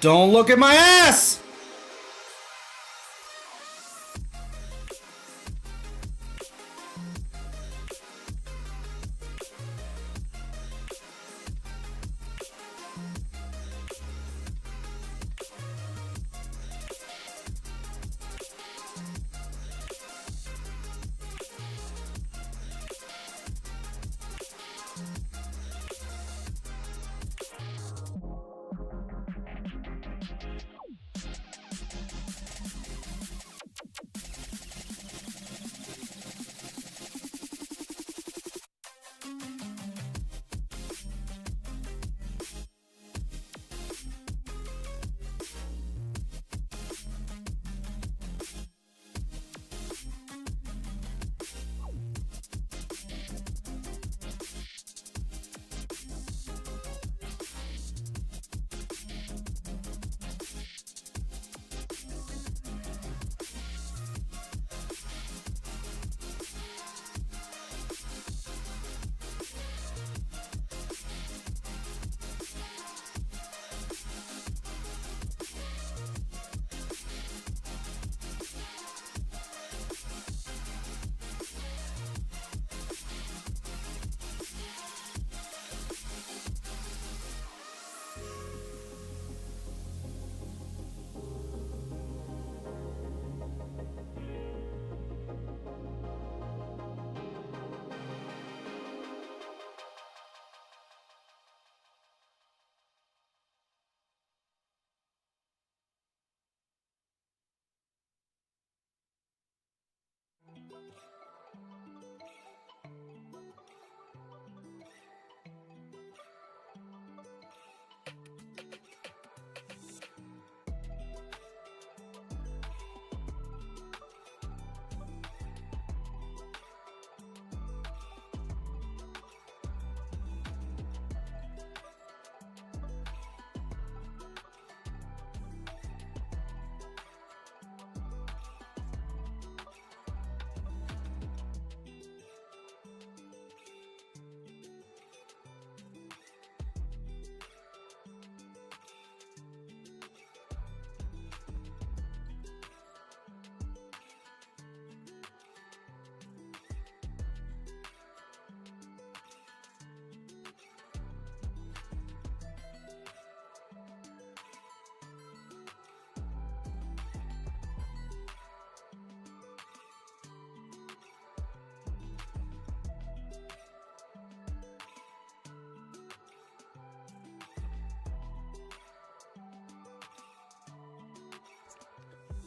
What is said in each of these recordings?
Don't look at my ass!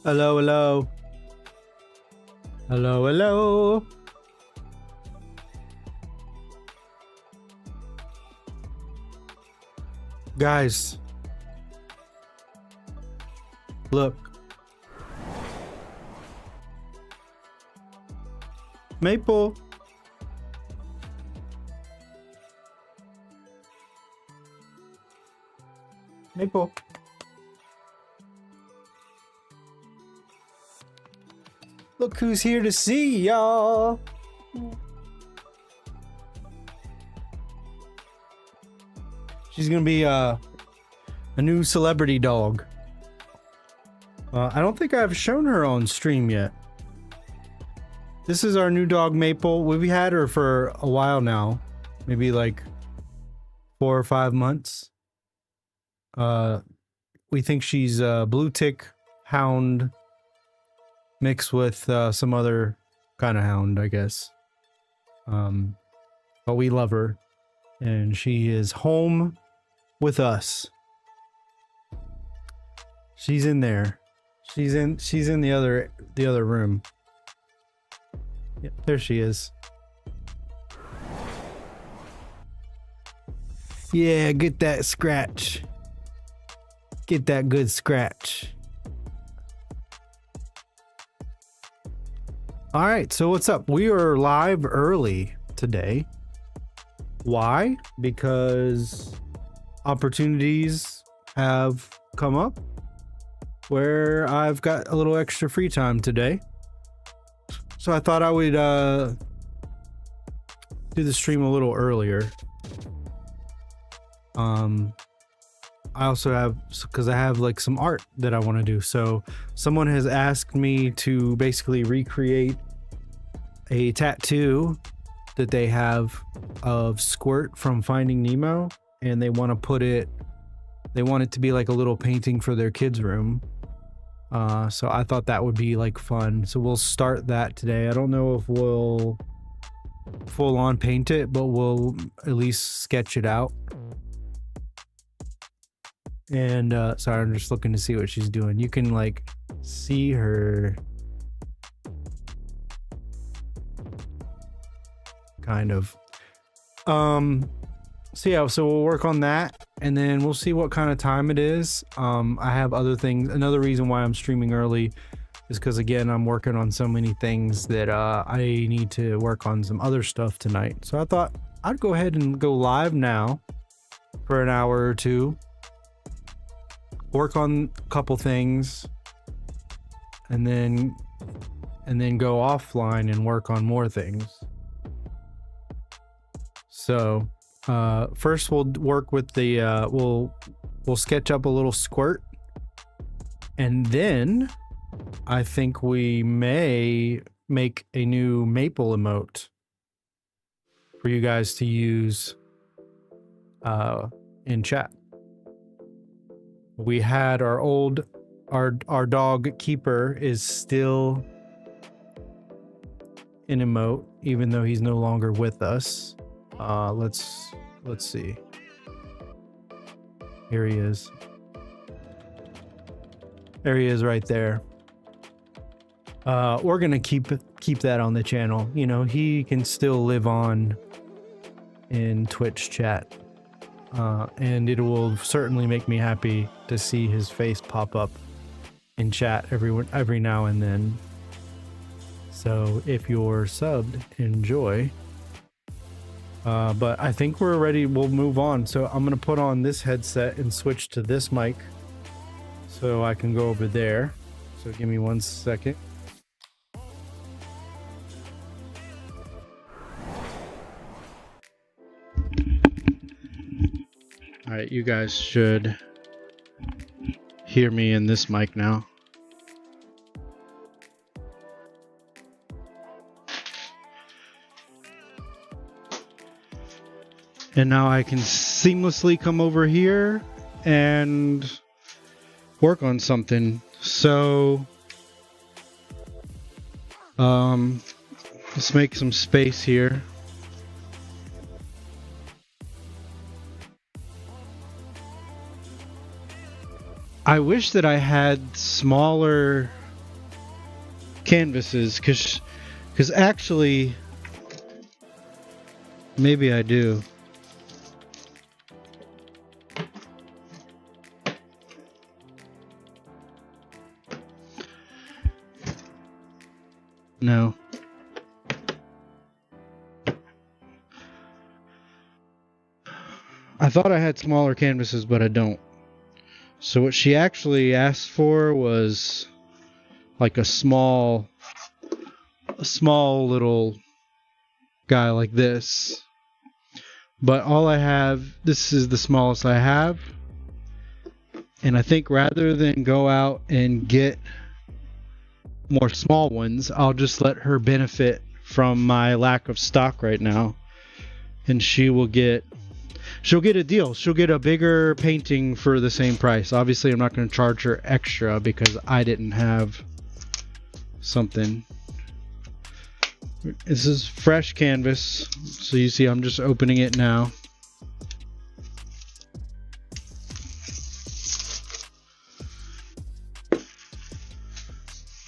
Hello, hello. Hello, hello. Guys. Look. Maple. Maple. Look who's here to see y'all. She's gonna be a new celebrity dog. I don't think I've shown her on stream yet. This is our new dog Maple. We've had her for a while now, maybe like 4 or 5 months. We think she's a blue tick hound mixed with some other kind of hound, I guess. But we love her, and she is home with us. She's in there. She's in the other room. Yep, there she is. Yeah, get that scratch. Get that good scratch. All right, so what's up? We are live early today. Why? Because opportunities have come up where I've got a little extra free time today. So I thought I would do the stream a little earlier. I also have, because I have like some art that I want to do. So someone has asked me to basically recreate a tattoo that they have of Squirt from Finding Nemo, and they want it to be like a little painting for their kids' room. So I thought that would be like fun. So we'll start that today. I don't know if we'll full on paint it, but we'll at least sketch it out. And sorry, I'm just looking to see what she's doing. You can like see her kind of. So yeah, so we'll work on that, and then we'll see what kind of time it is. I have other things. Another reason why I'm streaming early is because, again, I'm working on so many things that I need to work on some other stuff tonight. So I thought I'd go ahead and go live now for an hour or two, work on a couple things, and then go offline and work on more things. So first we'll work with the we'll sketch up a little Squirt, and then I think we may make a new maple emote for you guys to use in chat. We had our dog Keeper is still an emote, even though he's no longer with us. Let's see. Here he is. There he is right there. We're gonna keep that on the channel. You know, he can still live on in Twitch chat. And it will certainly make me happy to see his face pop up in chat every now and then. So if you're subbed, enjoy. But I think we're ready. We'll move on. So I'm going to put on this headset and switch to this mic so I can go over there. So give me 1 second. All right, you guys should hear me in this mic now. And now I can seamlessly come over here and work on something. So let's make some space here. I wish that I had smaller canvases, because actually maybe I do. No. I thought I had smaller canvases, but I don't. So what she actually asked for was like a small little guy like this. But all I have, this is the smallest I have. And I think rather than go out and get more small ones, I'll just let her benefit from my lack of stock right now, and she'll get a deal. She'll get a bigger painting for the same price. Obviously I'm not going to charge her extra because I didn't have something. This is fresh canvas, so you see I'm just opening it now.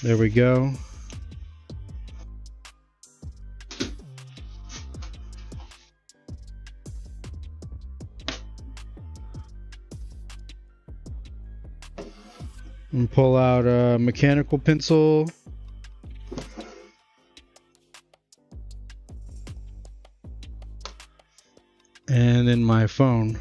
There we go. And pull out a mechanical pencil. And then my phone.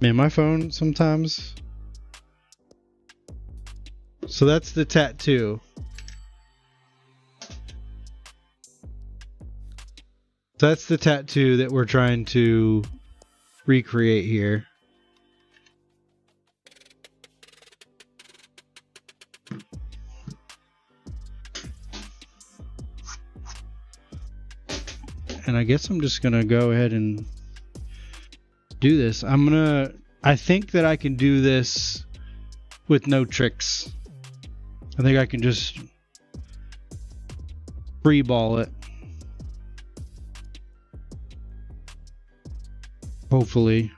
Man, my phone sometimes. So that's the tattoo. That's the tattoo that we're trying to recreate here. And I guess I'm just gonna go ahead and do this. I think that I can do this with no tricks. I think I can just free ball it. Hopefully.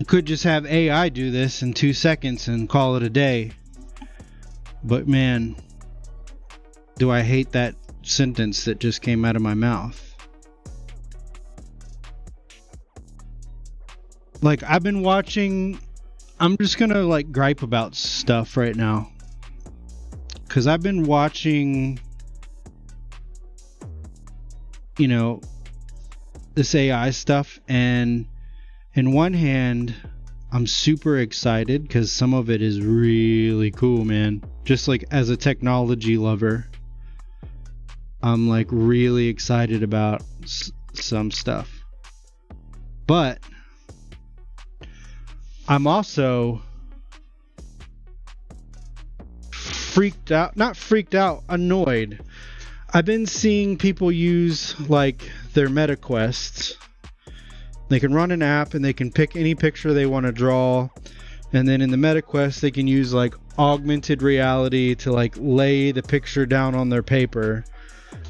Could just have AI do this in 2 seconds and call it a day. But man, do I hate that sentence that just came out of my mouth. Like, I've been watching, I'm just gonna like gripe about stuff right now. 'Cause I've been watching, you know, this AI stuff, and in one hand, I'm super excited because some of it is really cool, man. Just like as a technology lover, I'm like really excited about some stuff. But I'm also annoyed. I've been seeing people use like their Meta Quests. They can run an app and they can pick any picture they want to draw, and then in the Meta Quest they can use like augmented reality to like lay the picture down on their paper,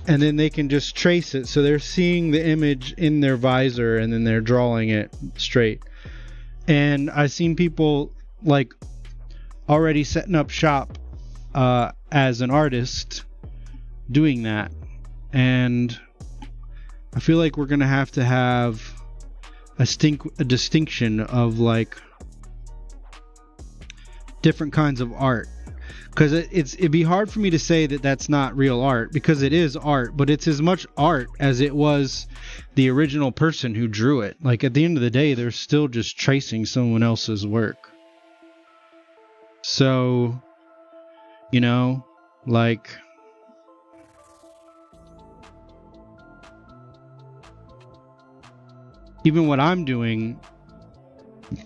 and then they can just trace it, so they're seeing the image in their visor and then they're drawing it straight. And I've seen people like already setting up shop as an artist doing that, and I feel like we're gonna have to have a distinction of like different kinds of art, because it'd be hard for me to say that that's not real art, because it is art, but it's as much art as it was the original person who drew it. Like at the end of the day, they're still just tracing someone else's work. So, you know, like, even what I'm doing,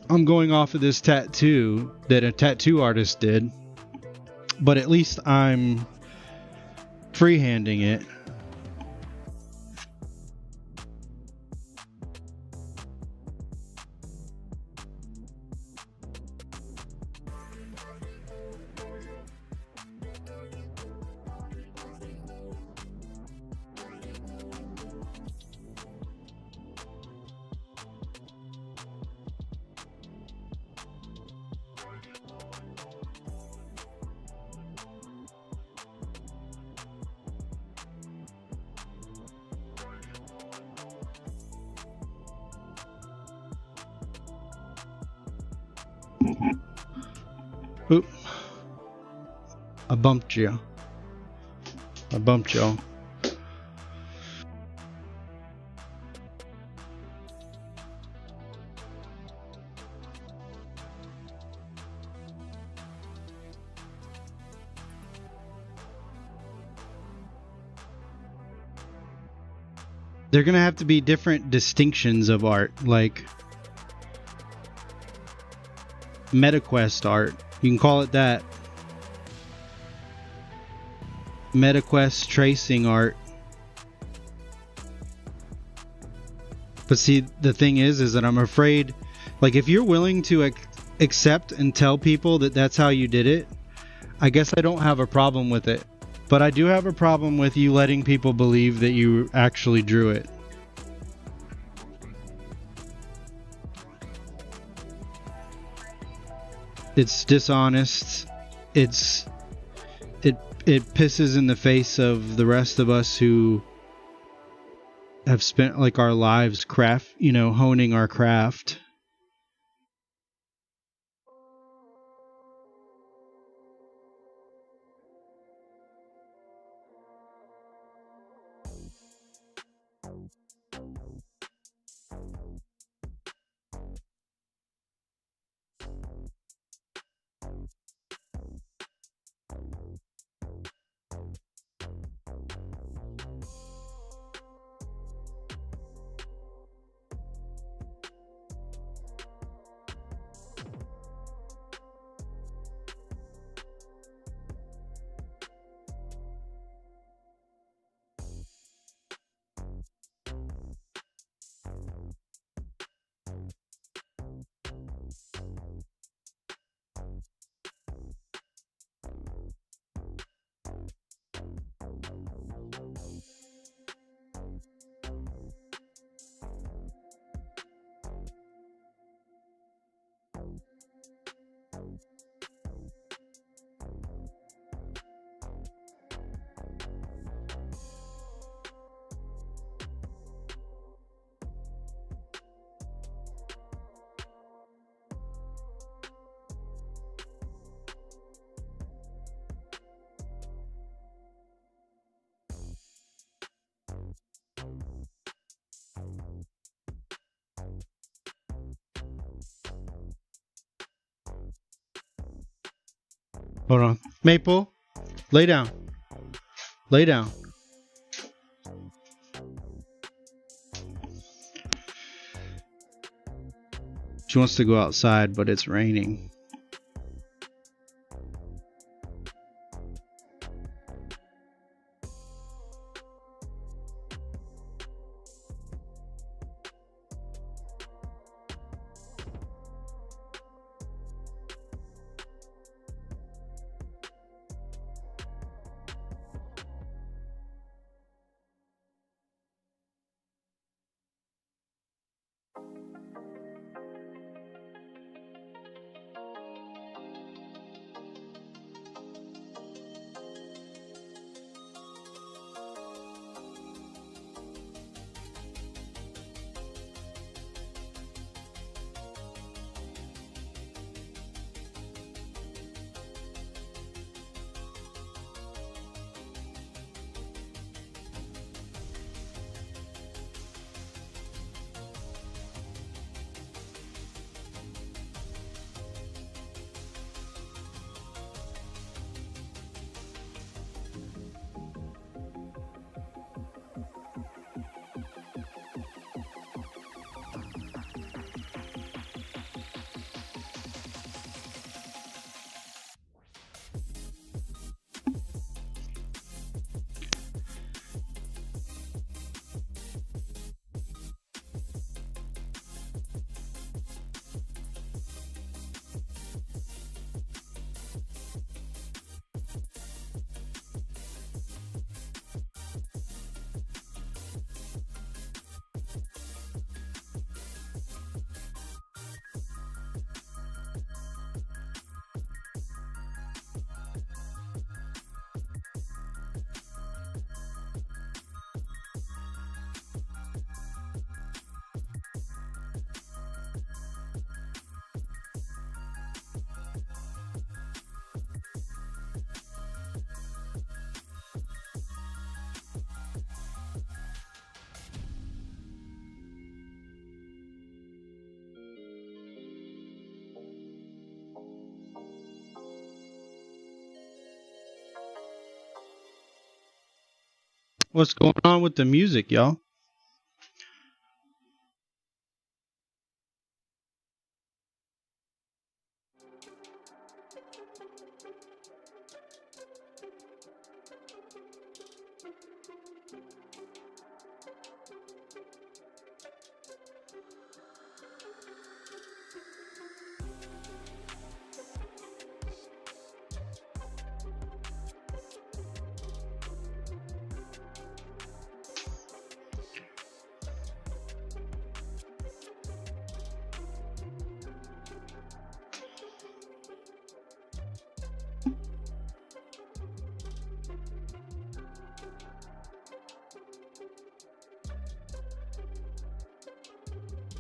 I'm going off of this tattoo that a tattoo artist did, but at least I'm freehanding it. Oop. I bumped you. I bumped y'all. They're gonna have to be different distinctions of art, like MetaQuest art. You can call it that. MetaQuest tracing art. But see, the thing is that I'm afraid, like, if you're willing to accept and tell people that that's how you did it, I guess I don't have a problem with it. But I do have a problem with you letting people believe that you actually drew it. It's dishonest. It pisses in the face of the rest of us who have spent like our lives honing our craft. Hold on. Maple, lay down. Lay down. She wants to go outside, but it's raining. What's going on with the music, y'all?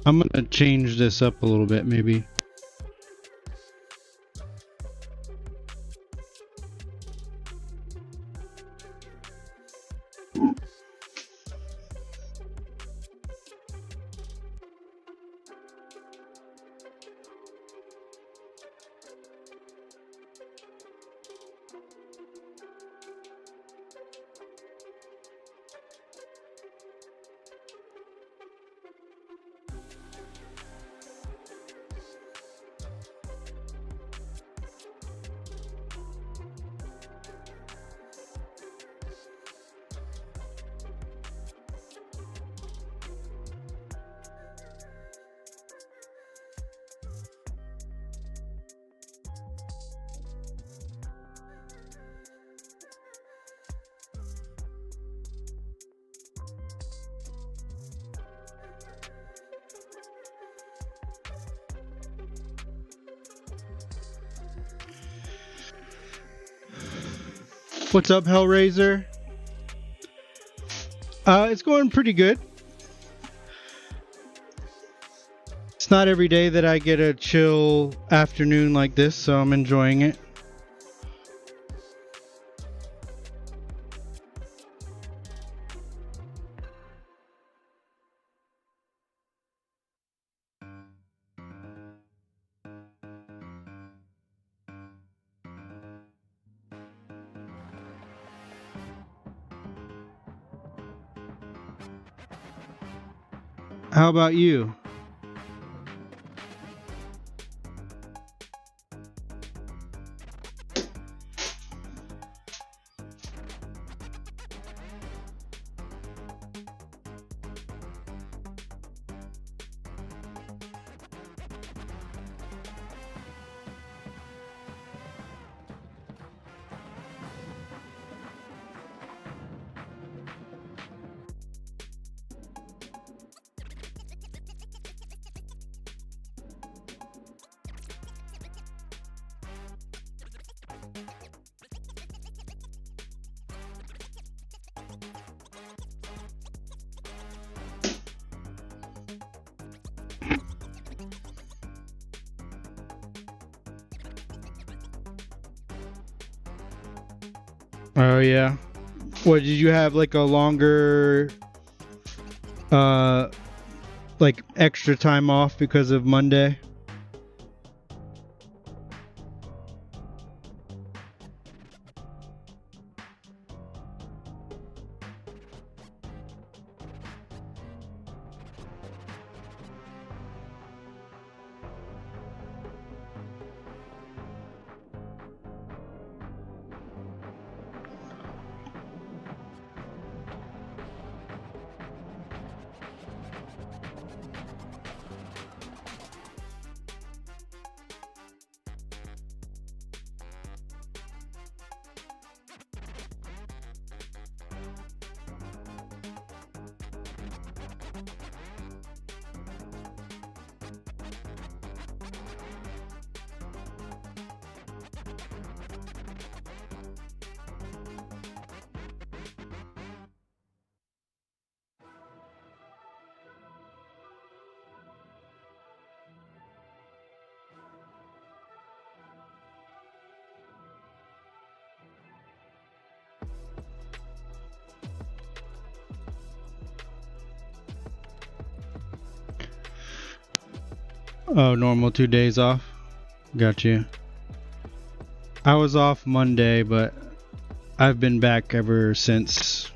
I'm gonna change this up a little bit, maybe. What's up, Hellraiser? It's going pretty good. It's not every day that I get a chill afternoon like this, so I'm enjoying it. How about you? Oh yeah. What, did you have like a longer like extra time off because of Monday? Oh, normal 2 days off. Got you. I was off Monday, but I've been back ever since.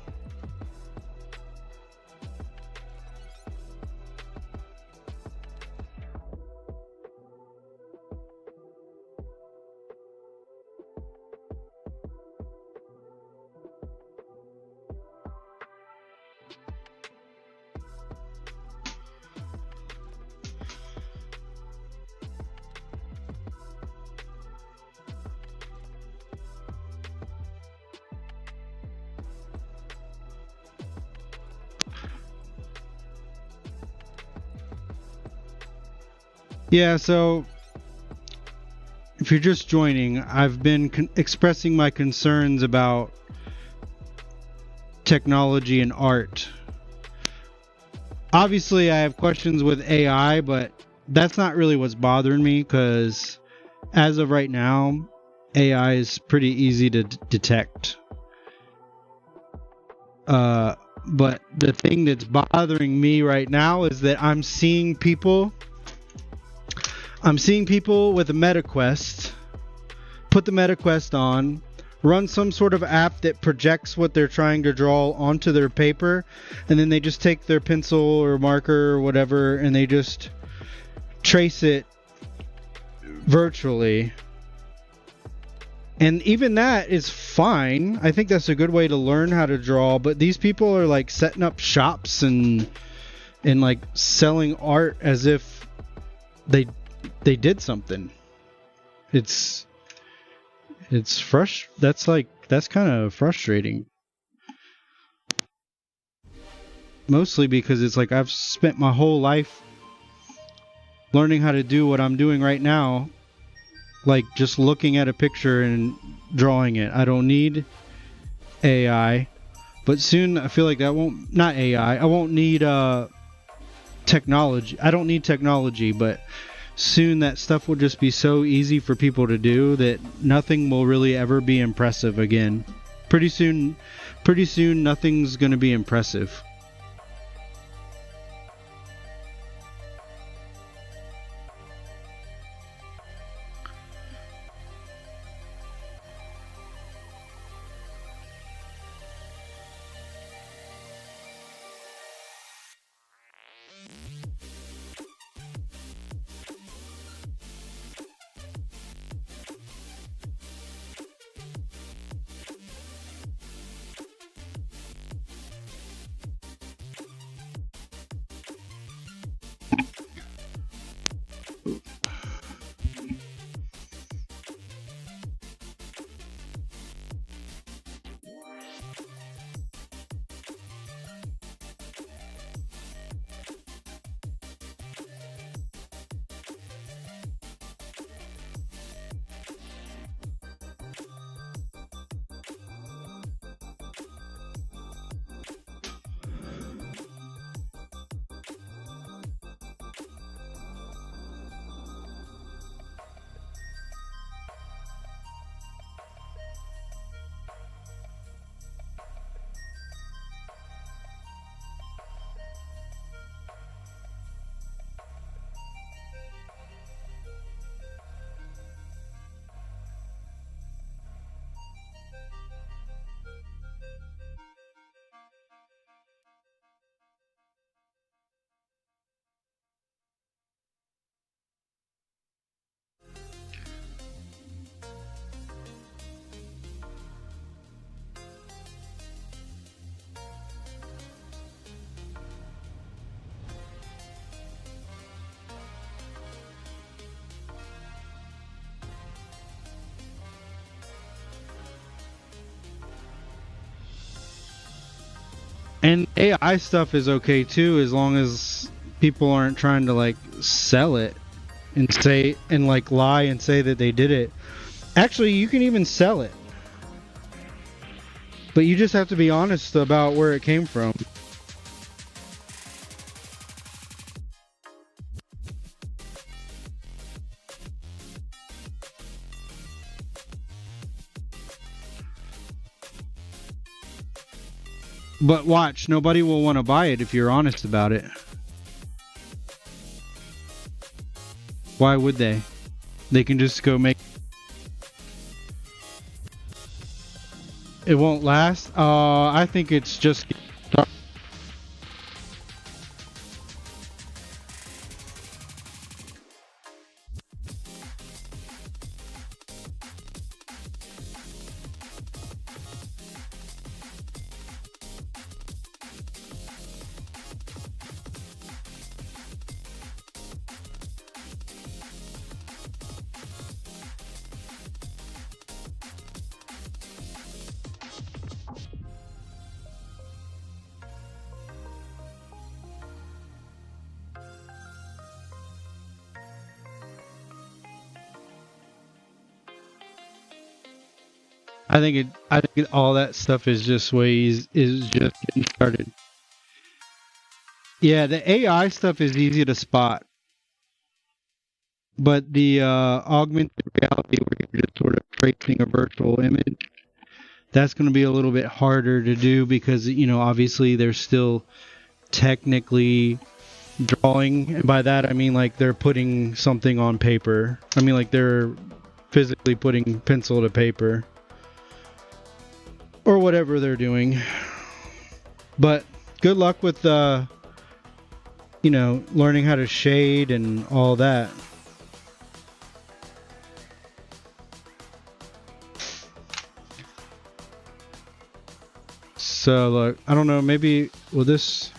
Yeah, so if you're just joining, I've been expressing my concerns about technology and art. Obviously, I have questions with AI, but that's not really what's bothering me because as of right now, AI is pretty easy to detect. But the thing that's bothering me right now is that I'm seeing people with a MetaQuest put the MetaQuest on, run some sort of app that projects what they're trying to draw onto their paper, and then they just take their pencil or marker or whatever and they just trace it virtually. And even that is fine. I think that's a good way to learn how to draw, but these people are like setting up shops and like selling art as if they did something. That's kind of frustrating. Mostly because it's like I've spent my whole life learning how to do what I'm doing right now, like just looking at a picture and drawing it. I don't need AI, but soon I feel like that won't, not AI, I won't need technology. I don't need technology, but soon that stuff will just be so easy for people to do that nothing will really ever be impressive again. Pretty soon nothing's going to be impressive. And AI stuff is okay too, as long as people aren't trying to like sell it and say and like lie and say that they did it. Actually, you can even sell it, but you just have to be honest about where it came from. But watch, nobody will want to buy it if you're honest about it. Why would they? They can just go make... It won't last? I think it's just... I think all that stuff is just ways is just getting started. Yeah, the AI stuff is easy to spot, but the augmented reality where you're just sort of tracing a virtual image, that's going to be a little bit harder to do because, you know, obviously they're still technically drawing, and by that I mean like they're putting something on paper. I mean like they're physically putting pencil to paper or whatever they're doing. But good luck with you know, learning how to shade and all that. So look, I don't know, maybe will this...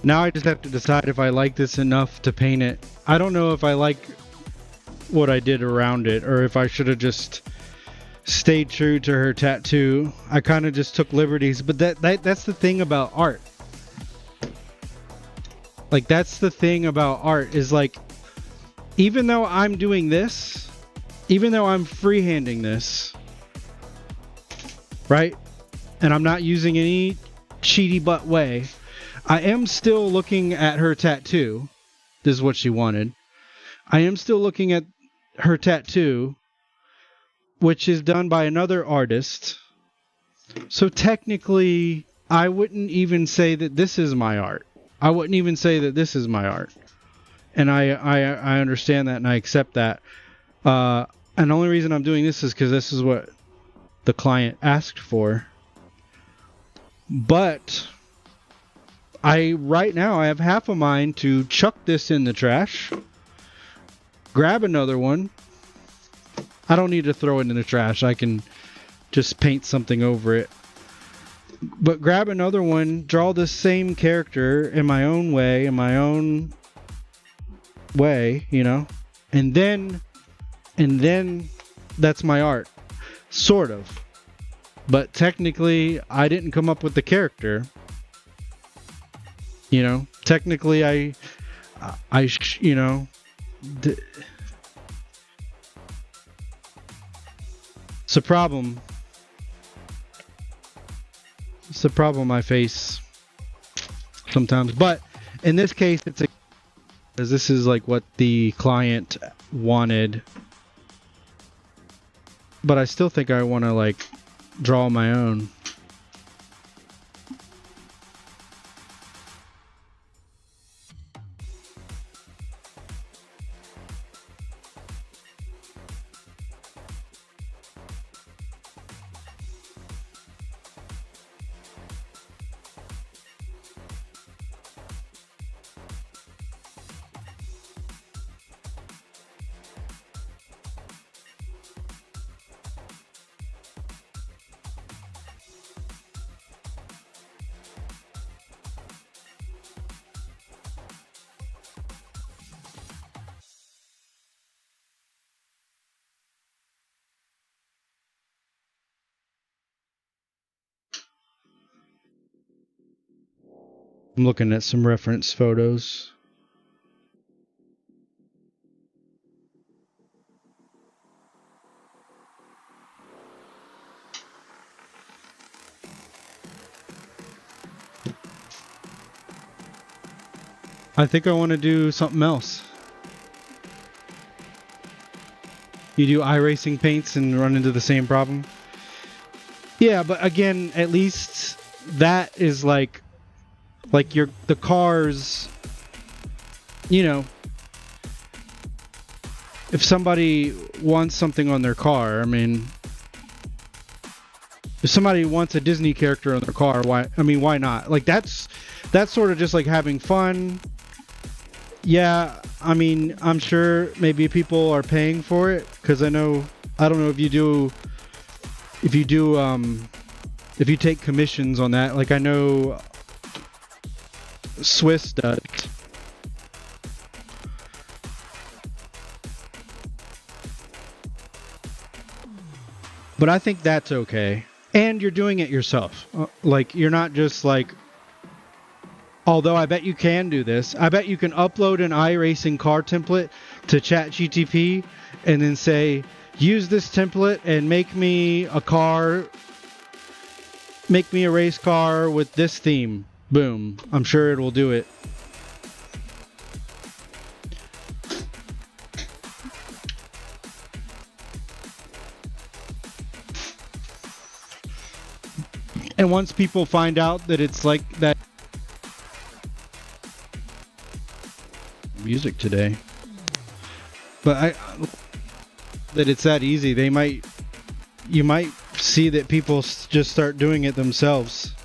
Now I just have to decide if I like this enough to paint it. I don't know if I like what I did around it or if I should have just stayed true to her tattoo. I kind of just took liberties, but that's the thing about art. Like, that's the thing about art is like, even though I'm doing this, even though I'm freehanding this, right? And I'm not using any cheaty butt way, I am still looking at her tattoo. This is what she wanted. I am still looking at her tattoo, which is done by another artist. So technically, I wouldn't even say that this is my art. I wouldn't even say that this is my art. And I understand that and I accept that. And the only reason I'm doing this is because this is what the client asked for. But right now I have half a mind to chuck this in the trash, grab another one. I don't need to throw it in the trash. I can just paint something over it. But grab another one, draw the same character in my own way, you know, and then that's my art, sort of. But technically, I didn't come up with the character. You know, technically, you know, it's a problem. It's a problem I face sometimes. But in this case, because this is like what the client wanted. But I still think I want to like draw my own. I'm looking at some reference photos. I think I want to do something else. You do iRacing paints and run into the same problem? Yeah, but again, at least that is like the cars, you know, if somebody wants something on their car, I mean, if somebody wants a Disney character on their car, why not? Like that's sort of just like having fun. Yeah, I mean, I'm sure maybe people are paying for it, because I don't know if you take commissions on that. Like I know Swiss does. But I think that's okay. And you're doing it yourself. Like, you're not just like... Although I bet you can do this. I bet you can upload an iRacing car template to ChatGTP and then say, use this template and make me a race car with this theme. Boom. I'm sure it will do it. And once people find out that it's like that... Music today. But that it's that easy, you might see that people just start doing it themselves.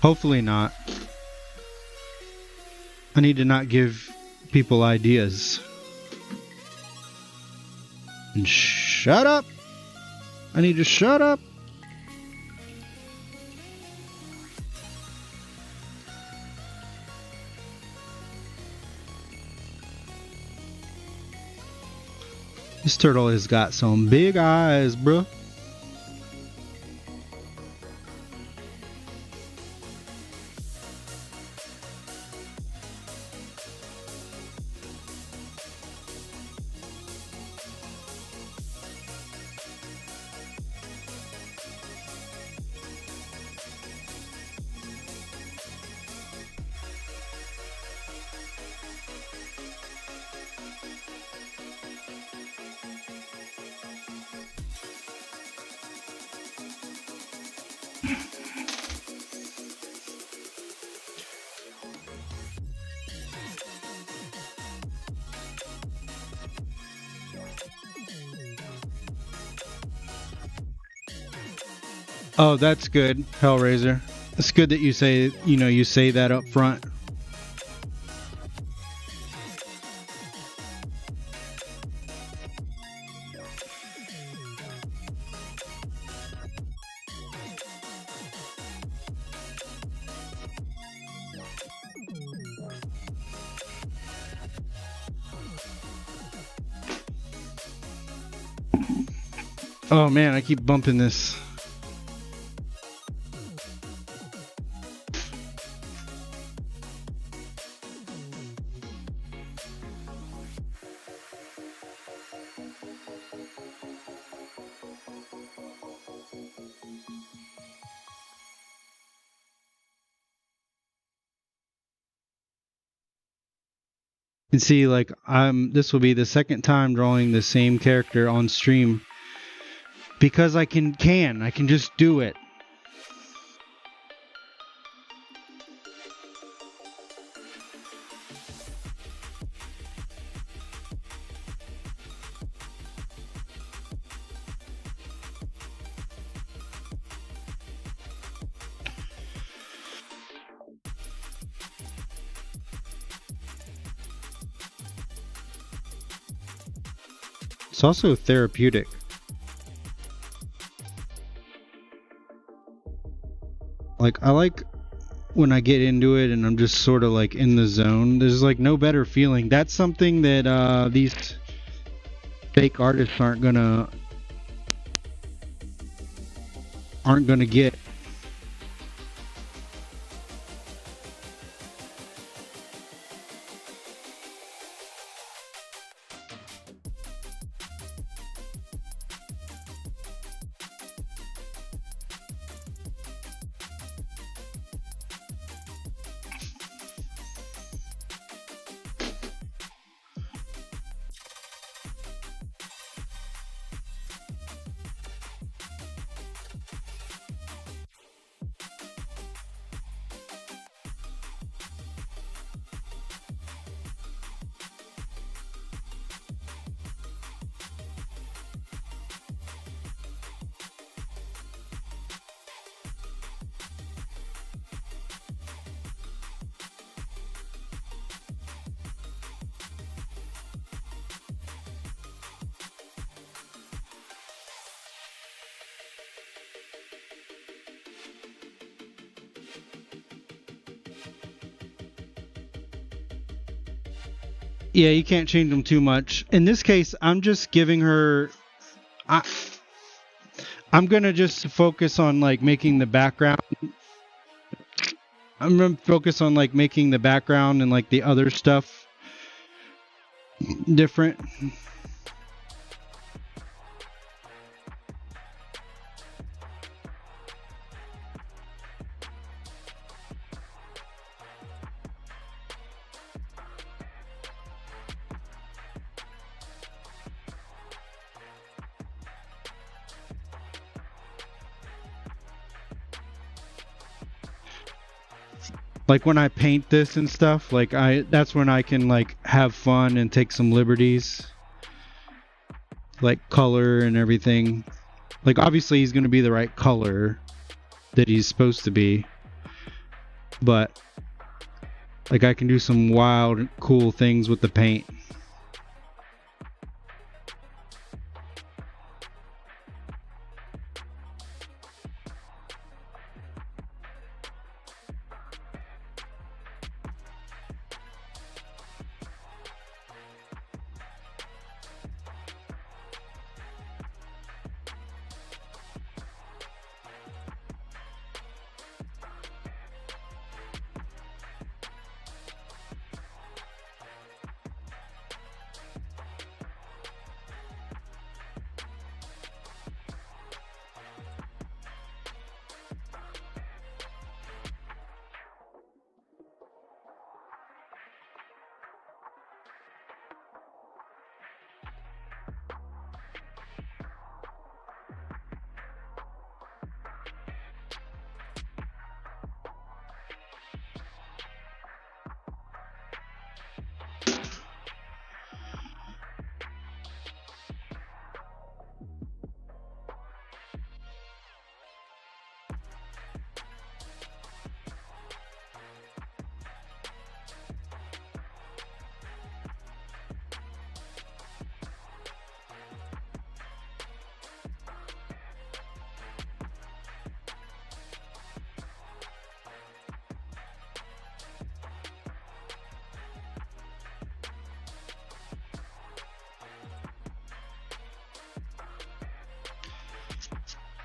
Hopefully not. I need to not give people ideas. And shut up! I need to shut up! This turtle has got some big eyes, bruh. Oh, that's good, Hellraiser. It's good that you say that up front. Oh man, I keep bumping this. And see, like, this will be the second time drawing the same character on stream, because I can just do it. It's also therapeutic. Like, I like when I get into it and I'm just sort of like in the zone. There's like no better feeling. That's something that these fake artists aren't gonna get. Yeah, you can't change them too much. In this case, I'm just giving her. I'm gonna just focus on like making the background. I'm gonna focus on like making the background and like the other stuff different. Like when I paint this and stuff, like that's when I can like have fun and take some liberties. Like color and everything. Like obviously he's going to be the right color that he's supposed to be. But like I can do some wild cool things with the paint.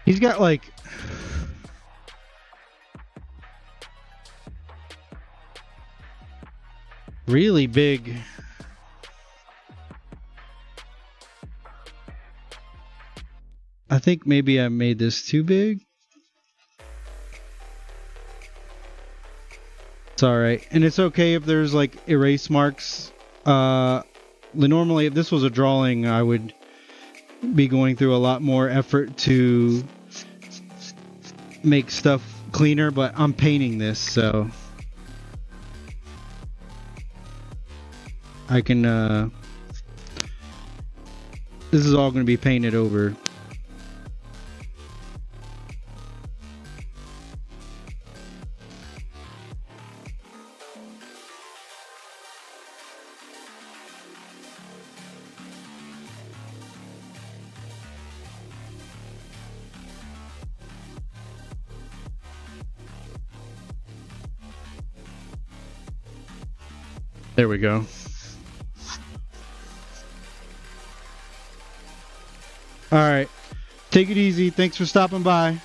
He's got like really big I think maybe I made this too big. It's alright. And it's okay if there's like erase marks. Normally if this was a drawing I would be going through a lot more effort to make stuff cleaner, but I'm painting this, so I can this is all going to be painted over. There we go. All right. Take it easy. Thanks for stopping by.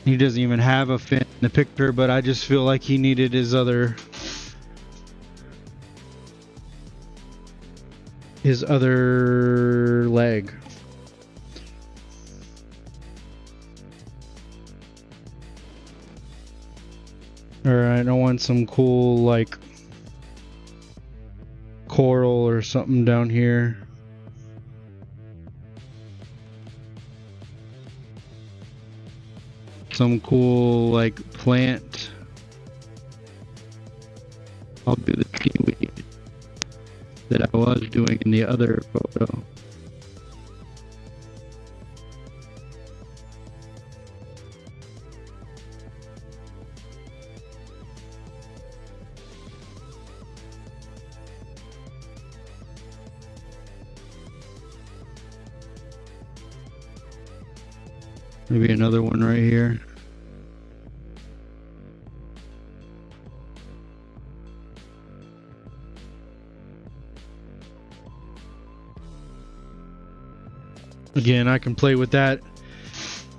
He doesn't even have a fin in the picture, but I just feel like he needed his other leg. Alright, I want some cool, like, coral or something down here. Some cool, like, plant. I'll do the seaweed that I was doing in the other photo. Maybe another one right here. Again, I can play with that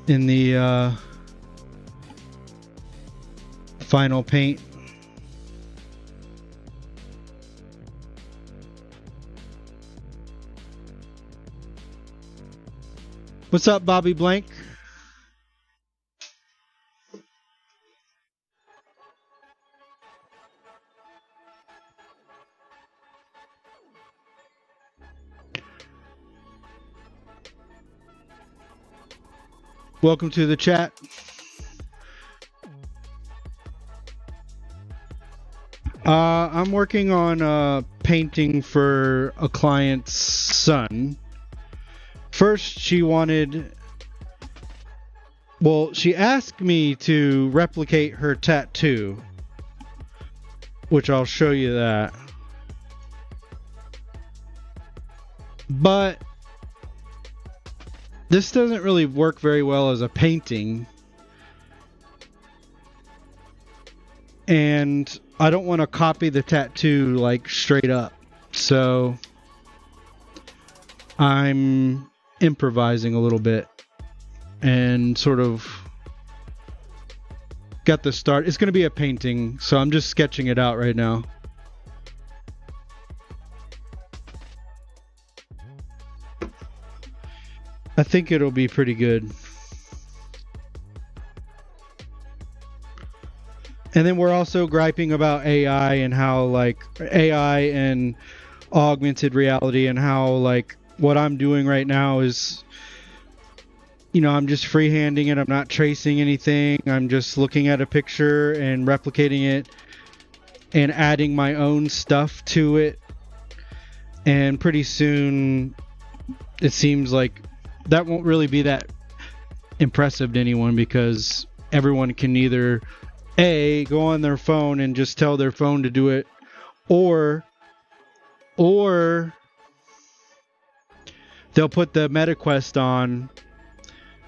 in the final paint. What's up, Bobby Blank? Welcome to the chat. I'm working on painting for a client's son. First, she asked me to replicate her tattoo, which I'll show you that. But this doesn't really work very well as a painting. And I don't want to copy the tattoo like straight up. So I'm improvising a little bit and sort of got the start. It's going to be a painting, so I'm just sketching it out right now. I think it'll be pretty good. And then we're also griping about AI and how, like, AI and augmented reality and how, like, what I'm doing right now is, you know, I'm just freehanding it. I'm not tracing anything. I'm just looking at a picture and replicating it and adding my own stuff to it. And pretty soon it seems like that won't really be that impressive to anyone, because everyone can either go on their phone and just tell their phone to do it, or they'll put the MetaQuest on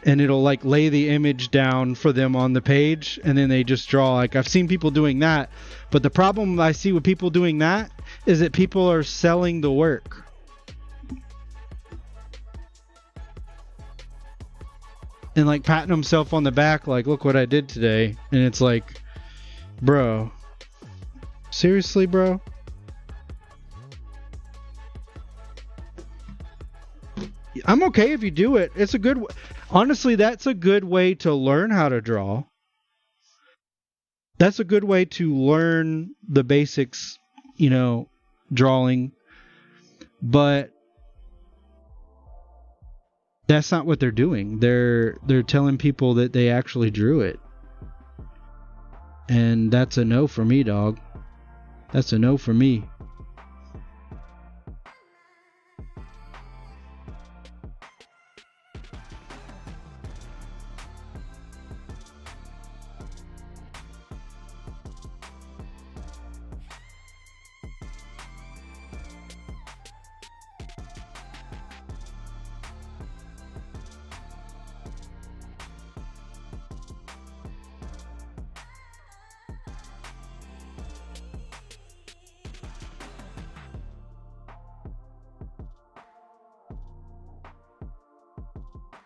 and it'll like lay the image down for them on the page, and then they just draw. Like, I've seen people doing that, but the problem I see with people doing that is that people are selling the work. And like patting himself on the back, like, look what I did today. And it's like, bro, seriously, bro? I'm okay if you do it. It's a good, honestly, that's a good way to learn how to draw. That's a good way to learn the basics, you know, drawing. But that's not what they're doing. They're telling people that they actually drew it. And that's a no for me, dog. That's a no for me.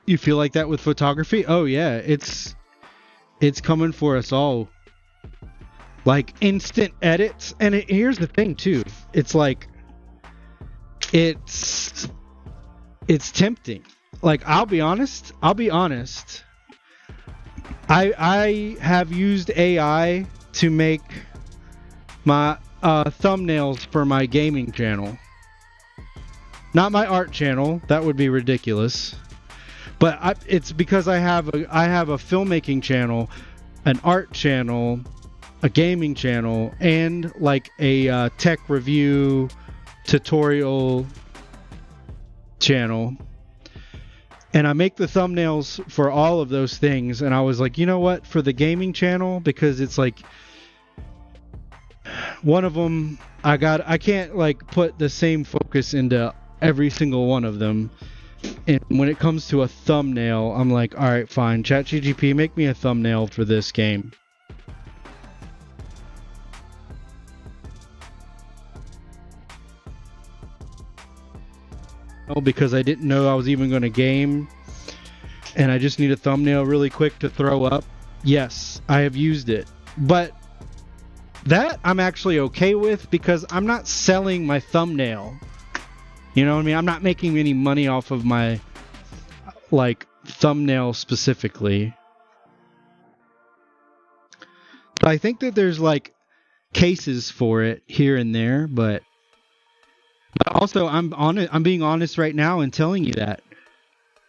You feel like that with photography? Oh yeah, it's it's coming for us all. Like instant edits, and here's the thing too. It's like it's tempting. Like I'll be honest. I have used AI to make my thumbnails for my gaming channel. Not my art channel. That would be ridiculous. But it's because I have a filmmaking channel, an art channel, a gaming channel, and like a tech review tutorial channel. And I make the thumbnails for all of those things. And I was like, you know what? For the gaming channel, because it's like one of them, I can't like put the same focus into every single one of them. And when it comes to a thumbnail, I'm like, all right, fine. ChatGPT, make me a thumbnail for this game. Because I didn't know I was even going to game, and I just need a thumbnail really quick to throw up. Yes, I have used it, but that I'm actually okay with because I'm not selling my thumbnail. You know what I mean? I'm not making any money off of my like thumbnail specifically. But I think that there's like cases for it here and there, but also I'm being honest right now and telling you that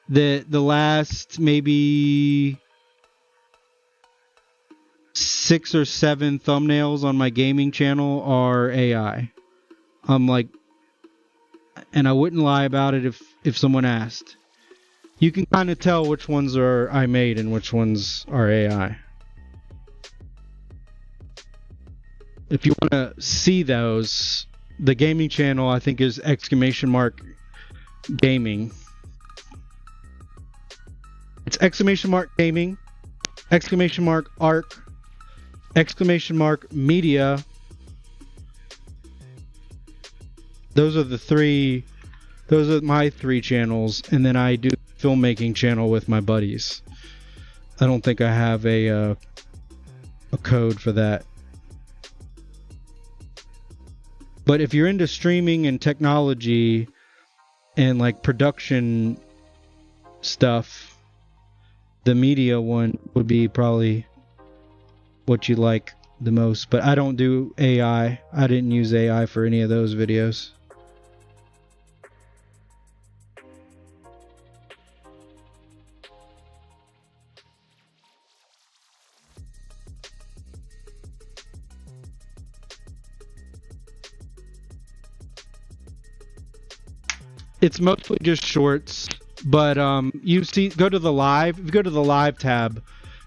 the last maybe 6 or 7 thumbnails on my gaming channel are AI. I'm like, and I wouldn't lie about it if someone asked. You can kind of tell which ones are I made and which ones are AI. If you want to see those, the gaming channel I think is !gaming. It's !gaming, !arc, !media. Those are my 3 channels, and then I do filmmaking channel with my buddies. I don't think I have a code for that. But if you're into streaming and technology and like production stuff, the media one would be probably what you like the most. But I don't do AI. I didn't use AI for any of those videos. It's mostly just shorts, but you see, go to the live. If you go to the live tab,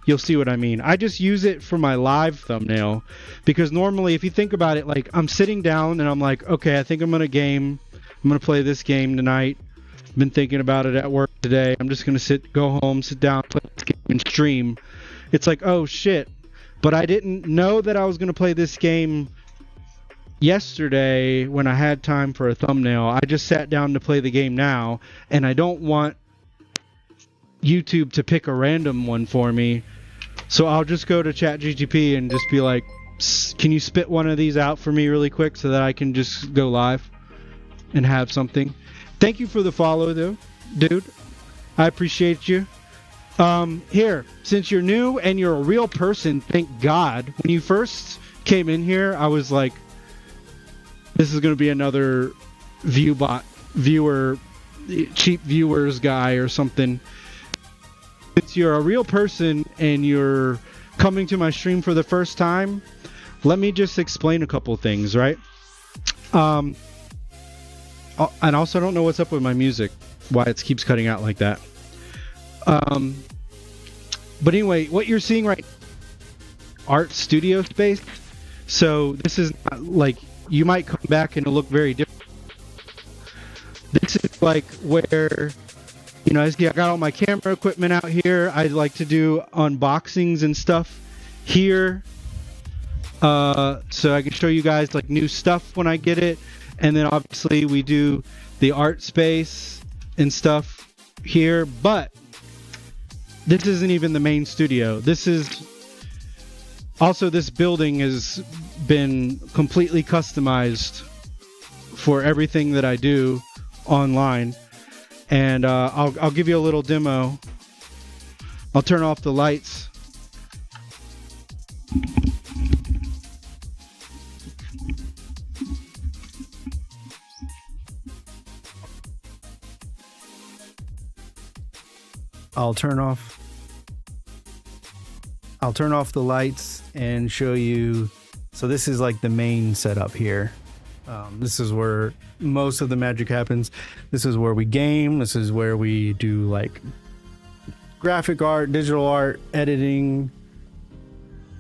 you'll see what I mean. I just use it for my live thumbnail because normally, if you think about it, like I'm sitting down and I'm like, okay, I think I'm gonna game. I'm gonna play this game tonight. I've been thinking about it at work today. I'm just gonna go home, sit down, play this game, and stream. It's like, oh shit! But I didn't know that I was gonna play this game yesterday when I had time for a thumbnail. I just sat down to play the game now, and I don't want YouTube to pick a random one for me, so I'll just go to ChatGPT and just be like, can you spit one of these out for me really quick so that I can just go live and have something. Thank you for the follow though, dude. I appreciate you. Here, since you're new and you're a real person, thank God. When you first came in here, I was like, this is going to be another cheap viewers guy or something. Since you're a real person and you're coming to my stream for the first time, let me just explain a couple things, right? And also, I don't know what's up with my music, why it keeps cutting out like that. But anyway, what you're seeing right now, art studio space. So this is not like, you might come back and it'll look very different. This is like where, you know, I got all my camera equipment out here. I like to do unboxings and stuff here. So I can show you guys like new stuff when I get it. And then obviously we do the art space and stuff here. But this isn't even the main studio. This is Also, this building has been completely customized for everything that I do online. And I'll give you a little demo. I'll turn off the lights. I'll turn off the lights and show you. So this is like the main setup here. This is where most of the magic happens. This is where we game. This is where we do like graphic art, digital art, editing.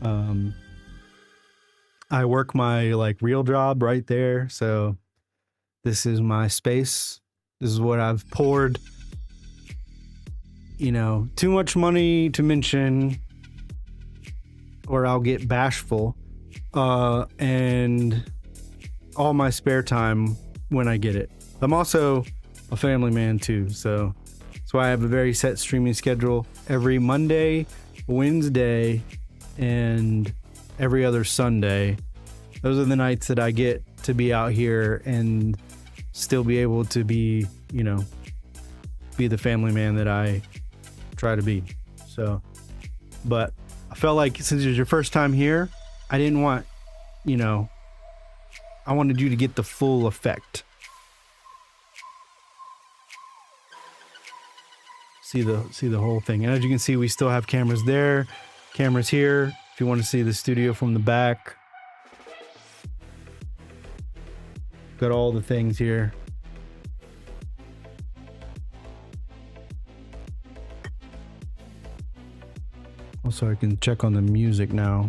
I work my like real job right there. So this is my space. This is what I've poured, too much money to mention or I'll get bashful. And all my spare time when I get it. I'm also a family man too, so that's why I have a very set streaming schedule every Monday, Wednesday, and every other Sunday. Those are the nights that I get to be out here and still be able to be, be the family man that I try to be. So, but I felt like since it was your first time here, I didn't want, I wanted you to get the full effect. See the whole thing. And as you can see, we still have cameras there, cameras here. If you want to see the studio from the back. Got all the things here. Also, I can check on the music now.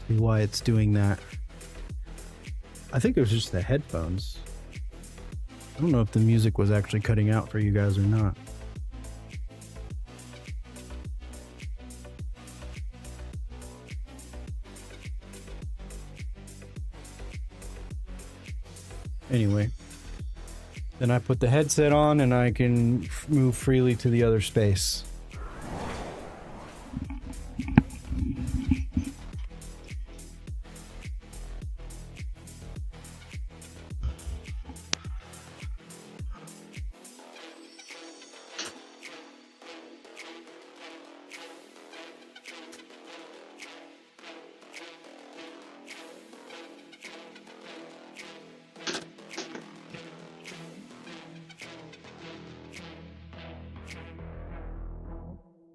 See why it's doing that. I think it was just the headphones. I don't know if the music was actually cutting out for you guys or not. Anyway, then I put the headset on and I can move freely to the other space.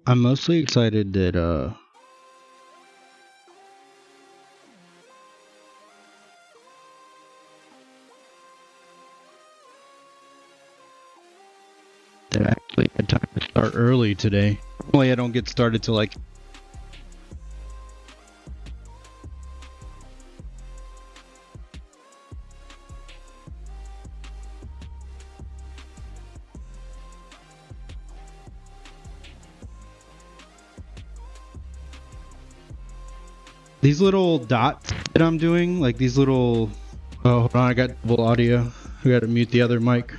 I'm mostly excited that that I actually had time to start early today. Normally I don't get started till like these little dots that I'm doing, like these little... Oh, hold on, I got double audio. I gotta mute the other mic.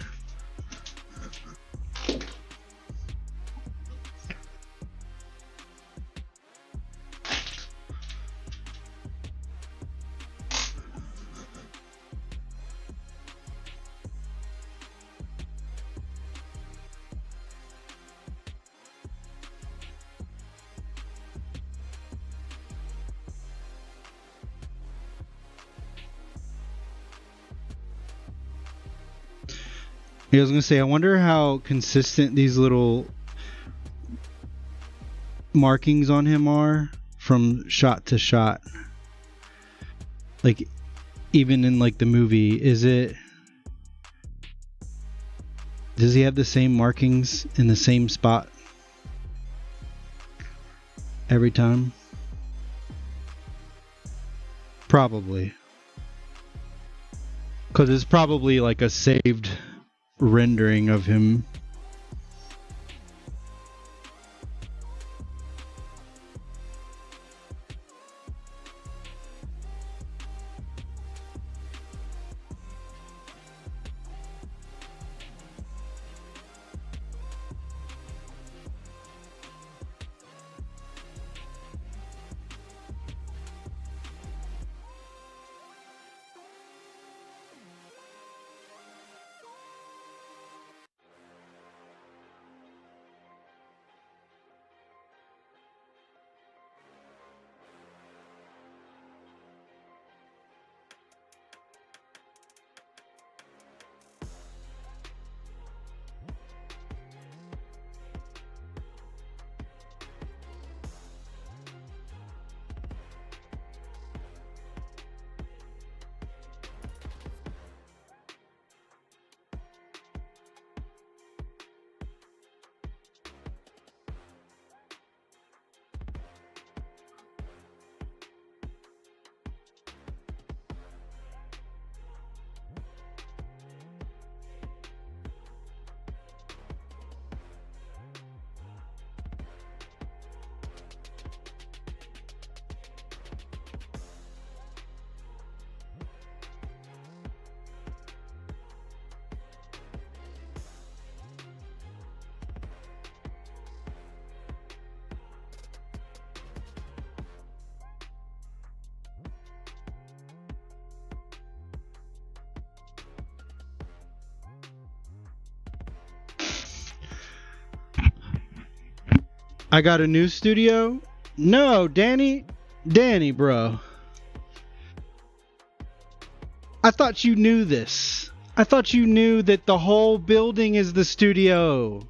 Yeah, I was gonna say, I wonder how consistent these little markings on him are from shot to shot. Like, even in like the movie, does he have the same markings in the same spot every time? Probably. Because it's probably like a saved rendering of him. I got a new studio? No, Danny, bro. I thought you knew this. I thought you knew that the whole building is the studio.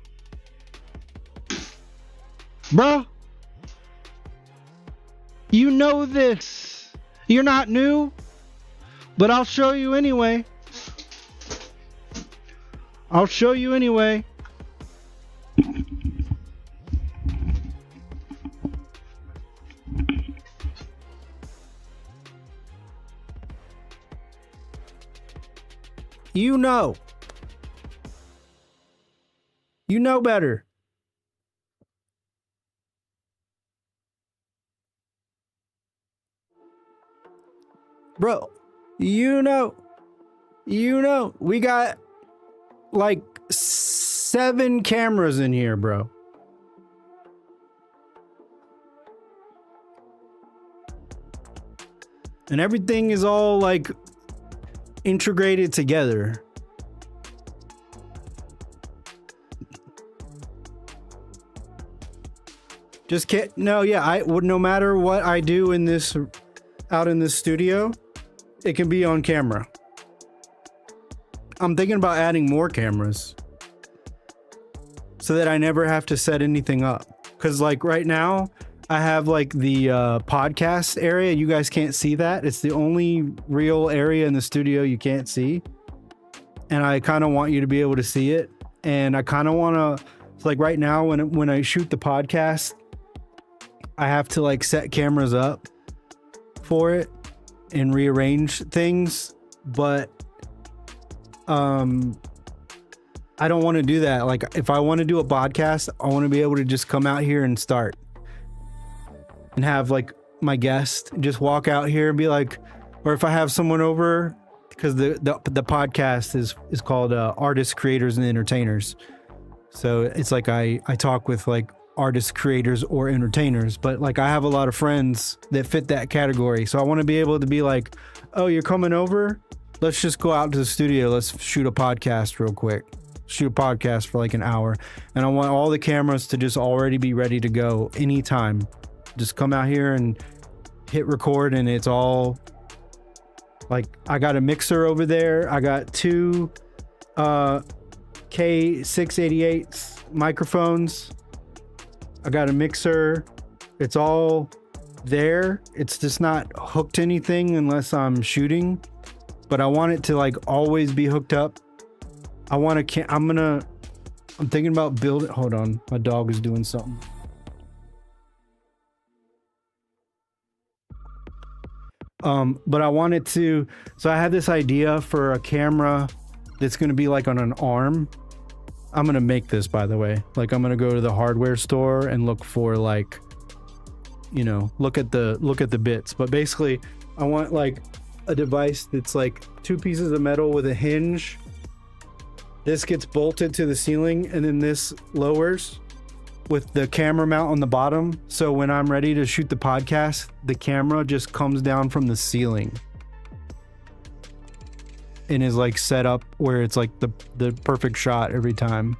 Bro, you know this. You're not new, but I'll show you anyway. I'll show you anyway. You know. You know better. Bro, you know, we got like 7 cameras in here, bro. And everything is all like integrated together. Just can't, no, yeah, I would, no matter what I do in this, out in this studio, it can be on camera. I'm thinking about adding more cameras so that I never have to set anything up. Cause like right now I have like the podcast area. You guys can't see that. It's the only real area in the studio you can't see. And I kind of want you to be able to see it. And I kind of want to, like right now when I shoot the podcast, I have to like set cameras up for it and rearrange things, but I don't want to do that. Like if I want to do a podcast, I want to be able to just come out here and start and have like my guest just walk out here and be like, or if I have someone over, because the podcast is called Artists, Creators, and Entertainers. So it's like I talk with like artists, creators, or entertainers, but like I have a lot of friends that fit that category. So I want to be able to be like, oh, you're coming over? Let's just go out to the studio. Let's shoot a podcast real quick. Shoot a podcast for like an hour. And I want all the cameras to just already be ready to go anytime. Just come out here and hit record and it's all like, I got a mixer over there. I got 2 K688 microphones. I got a mixer. It's all there. It's just not hooked to anything unless I'm shooting, but I want it to like always be hooked up. I'm thinking about building. Hold on. My dog is doing something. But I wanted to, so I had this idea for a camera that's going to be like on an arm. I'm going to make this, by the way. Like I'm going to go to the hardware store and look for like, you know, look at the bits. But basically I want like a device that's like 2 pieces of metal with a hinge. This gets bolted to the ceiling and then this lowers with the camera mount on the bottom. So when I'm ready to shoot the podcast, the camera just comes down from the ceiling and is like set up where it's like the perfect shot every time.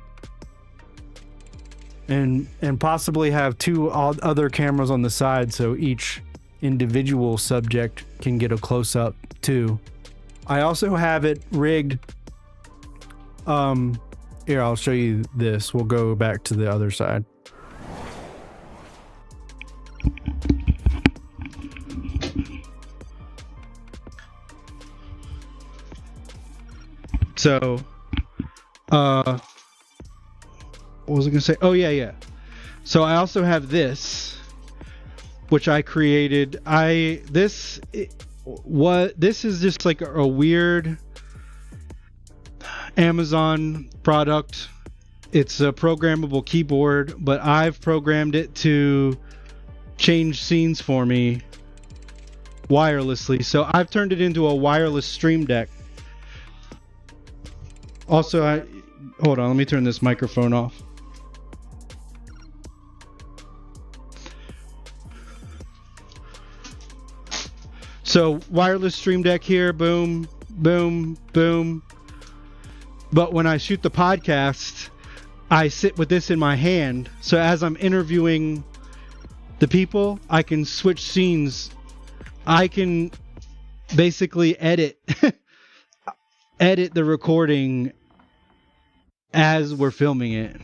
And possibly have 2 other cameras on the side so each individual subject can get a close up too. I also have it rigged. Here, I'll show you this. We'll go back to the other side. So, what was I gonna say? Oh yeah. So I also have this, which I created. This is just like a weird Amazon product. It's a programmable keyboard, but I've programmed it to change scenes for me wirelessly. So I've turned it into a wireless stream deck. Also, hold on, let me turn this microphone off. So wireless stream deck here, boom, boom, boom. But when I shoot the podcast, I sit with this in my hand, so as I'm interviewing the people, I can switch scenes. I can basically edit the recording as we're filming it.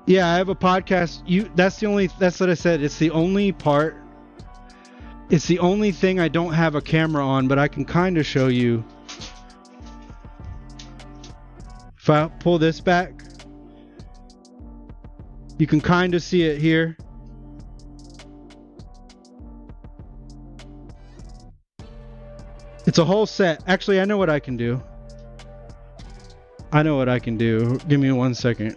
Yeah, I have a podcast. That's what I said. It's the only thing I don't have a camera on, but I can kind of show you. If I pull this back, you can kind of see it here. It's a whole set. Actually, I know what I can do. Give me 1 second.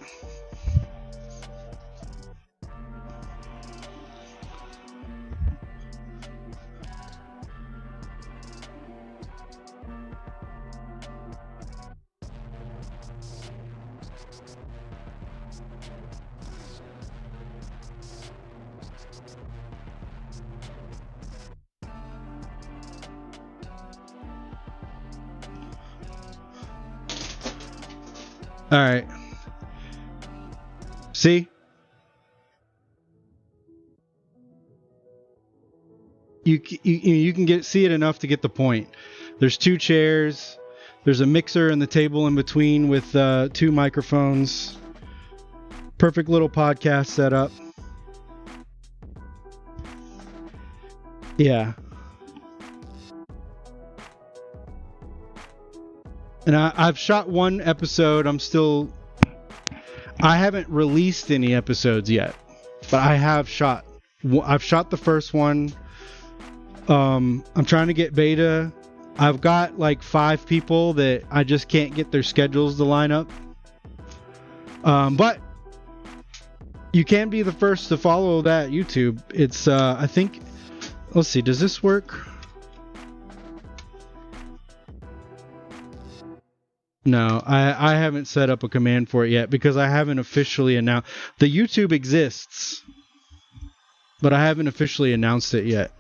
All right. See? You can see it enough to get the point. There's 2 chairs. There's a mixer and the table in between with 2 microphones. Perfect little podcast setup. Yeah. And I've shot 1 episode. I haven't released any episodes yet, but I've shot the first one. I'm trying to get beta. I've got like 5 people that I just can't get their schedules to line up. But you can be the first to follow that YouTube. It's, I think, let's see, does this work? No, I haven't set up a command for it yet because I haven't officially announced. The YouTube exists, but I haven't officially announced it yet.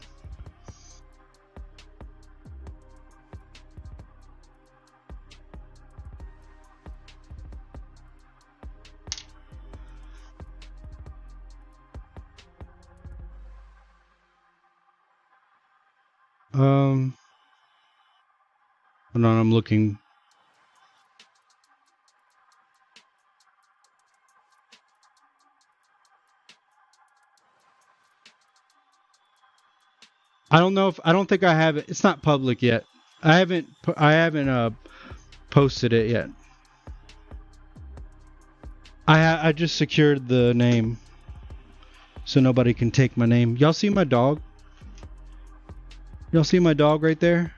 Hold on, I'm looking. I don't think I have it. It's not public yet. I haven't posted it yet. I just secured the name so nobody can take my name. Y'all see my dog? Y'all see my dog right there?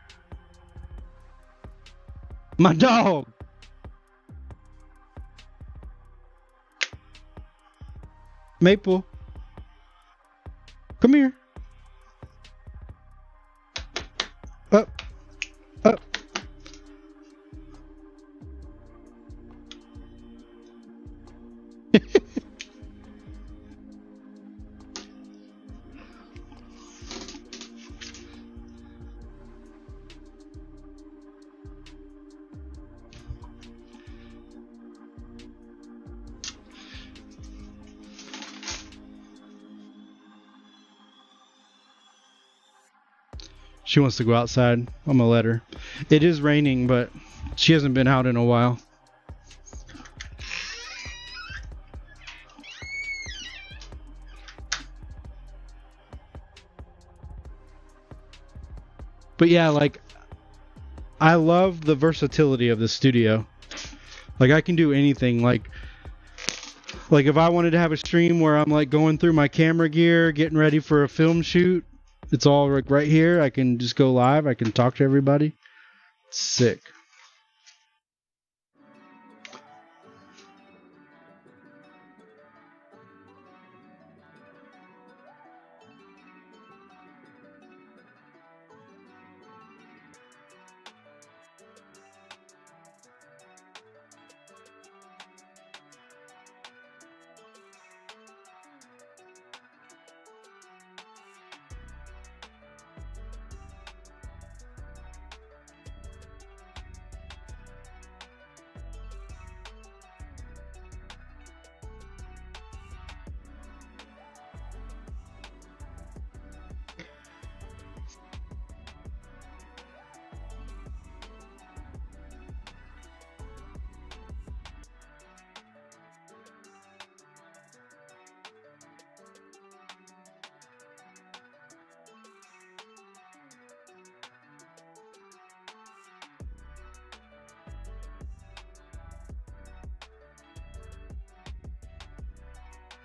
My dog! Maple. Come here. Up. Up. She wants to go outside. I'm gonna let her. It is raining, but she hasn't been out in a while. But yeah, like, I love the versatility of the studio. Like, I can do anything. Like if I wanted to have a stream where I'm like going through my camera gear, getting ready for a film shoot, it's all like right here. I can just go live. I can talk to everybody. It's sick.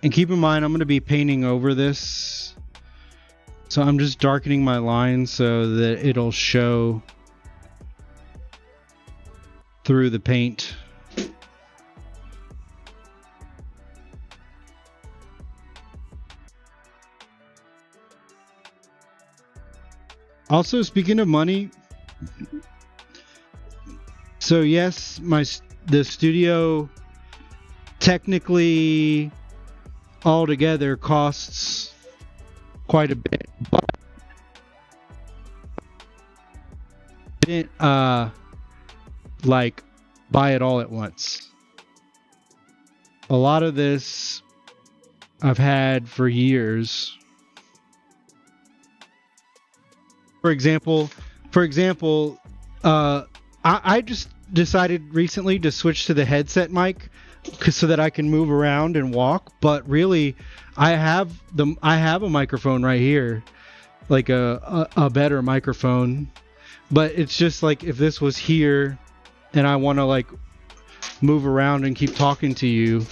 And keep in mind, I'm going to be painting over this. So I'm just darkening my lines so that it'll show through the paint. Also, speaking of money, so yes, the studio technically altogether costs quite a bit, but I didn't like buy it all at once. A lot of this I've had for years. For example, I just decided recently to switch to the headset mic so that I can move around and walk. But really, I have a microphone right here, like a better microphone. But it's just like if this was here, and I want to like move around and keep talking to you,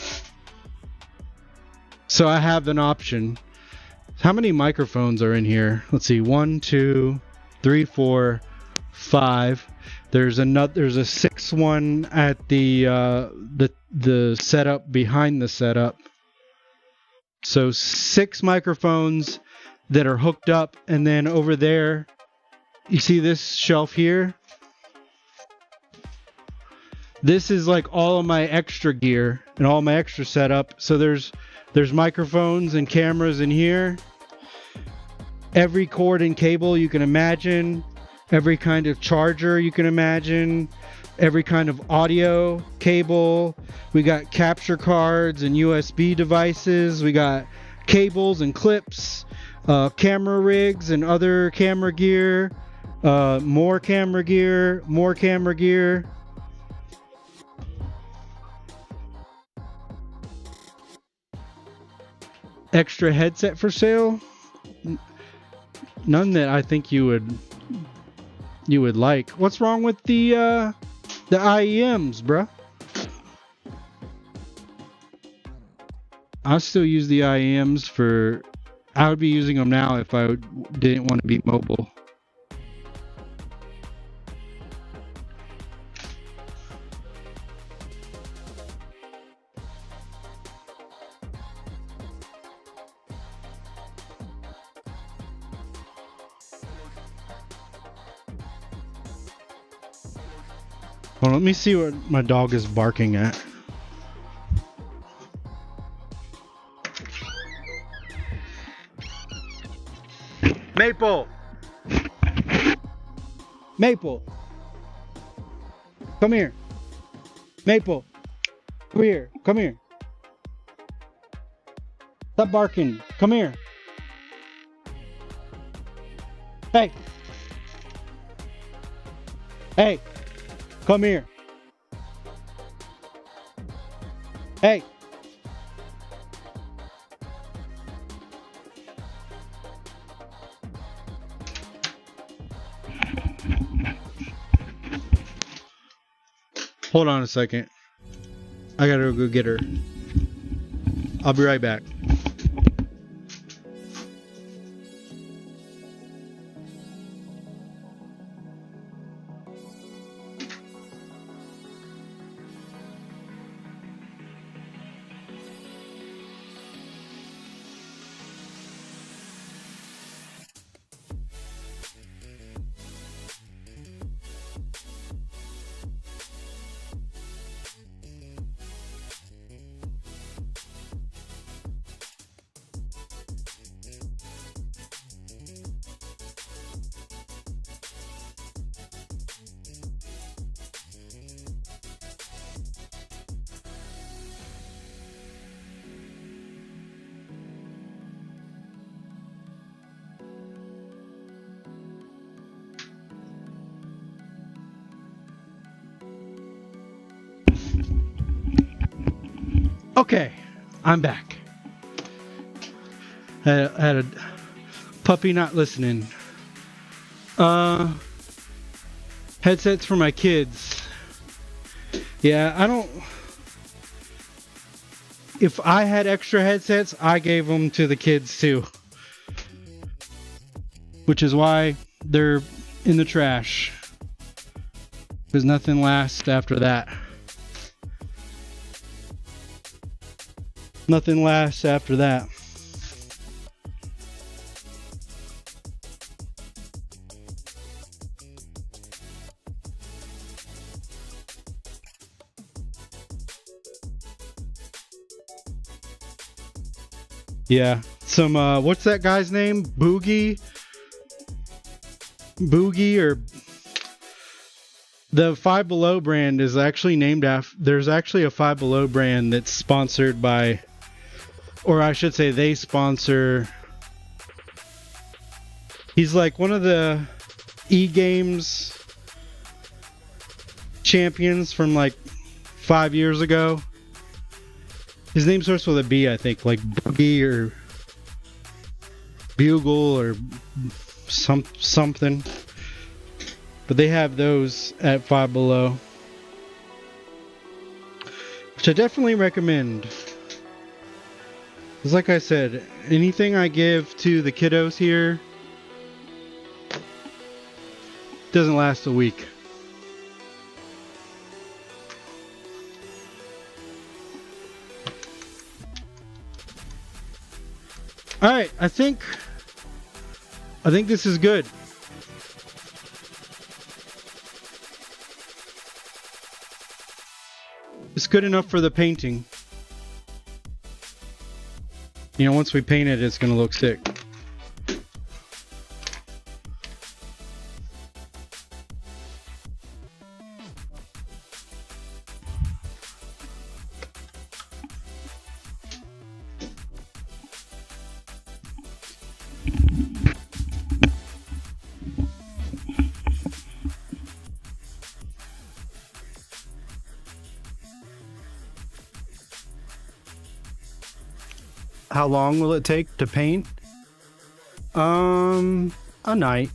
so I have an option. How many microphones are in here? Let's see. 1, 2, 3, 4, 5. There's a 6th one at the setup behind the setup. So 6 microphones that are hooked up, and then over there, you see this shelf here? This is like all of my extra gear and all my extra setup. So there's microphones and cameras in here. Every cord and cable you can imagine. Every kind of charger you can imagine. Every kind of audio cable. We got capture cards and USB devices. We got cables and clips. Camera rigs and other camera gear. More camera gear. More camera gear. Extra headset for sale. None that I think you would like. What's wrong with the IEMs, bruh? I still use the IEMs for. I would be using them now if I didn't want to be mobile. Well, let me see what my dog is barking at. Maple! Maple! Come here. Maple! Come here. Come here. Stop barking. Come here. Hey! Hey! Come here. Hey. Hold on a second. I gotta go get her. I'll be right back. Okay, I'm back. I had a puppy not listening. Headsets for my kids. Yeah, if I had extra headsets, I gave them to the kids too. Which is why they're in the trash. Because nothing lasts after that. Nothing lasts after that. Yeah. Some, what's that guy's name? Boogie or the Five Below brand is actually named after, there's actually a Five Below brand that's sponsored by, or I should say they sponsor, he's like one of the e-games champions from like 5 years ago. His name starts with a B, I think, like Boogie or Bugle or something. But they have those at Five Below, which I definitely recommend. Because like I said, anything I give to the kiddos here doesn't last a week. All right, I think this is good. It's good enough for the painting. You know, once we paint it, it's going to look sick. How long will it take to paint? A night.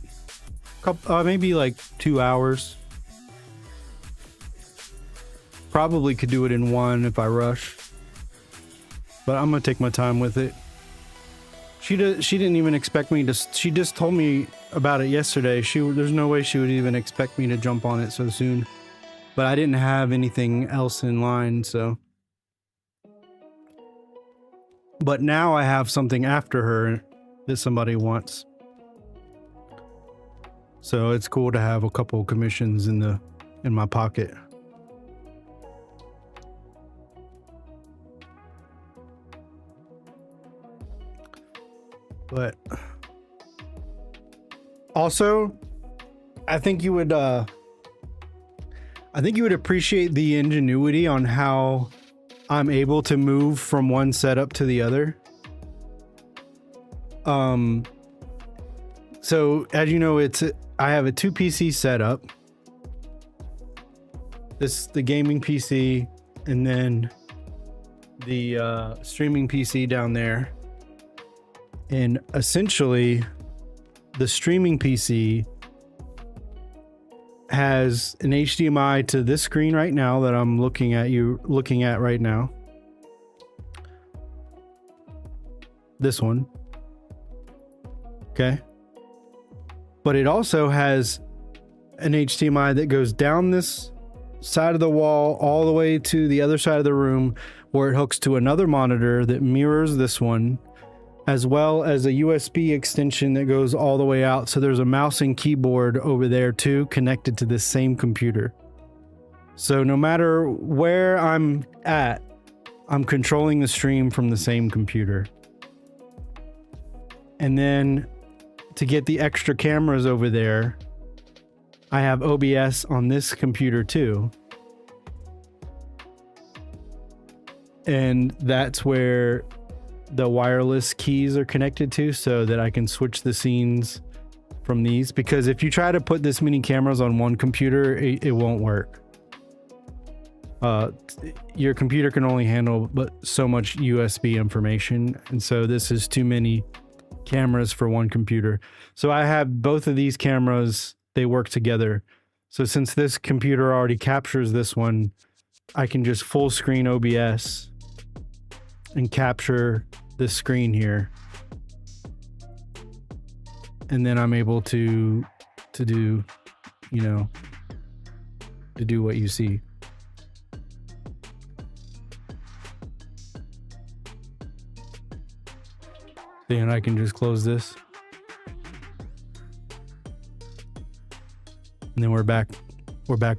Maybe like 2 hours. Probably could do it in one if I rush. But I'm gonna take my time with it. She didn't even expect me to. She just told me about it yesterday. There's no way she would even expect me to jump on it so soon. But I didn't have anything else in line, so. But now I have something after her that somebody wants. So it's cool to have a couple commissions in my pocket. But also, I think you would appreciate the ingenuity on how I'm able to move from one setup to the other. So as you know, I have a 2 PC setup. The gaming PC, and then the streaming PC down there. And essentially, the streaming PC has an HDMI to this screen right now that I'm looking at right now. This one. Okay. But it also has an HDMI that goes down this side of the wall all the way to the other side of the room, where it hooks to another monitor that mirrors this one, as well as a USB extension that goes all the way out. So there's a mouse and keyboard over there too, connected to this same computer. So no matter where I'm at, I'm controlling the stream from the same computer. And then to get the extra cameras over there, I have OBS on this computer too. And that's where the wireless keys are connected to, so that I can switch the scenes from these. Because if you try to put this many cameras on one computer, it won't work. Your computer can only handle but so much USB information, and so this is too many cameras for one computer. So I have both of these cameras, they work together. So since this computer already captures this one, I can just full screen OBS and capture this screen here. And then I'm able to do, you know, to do what you see. Then I can just close this. And then we're back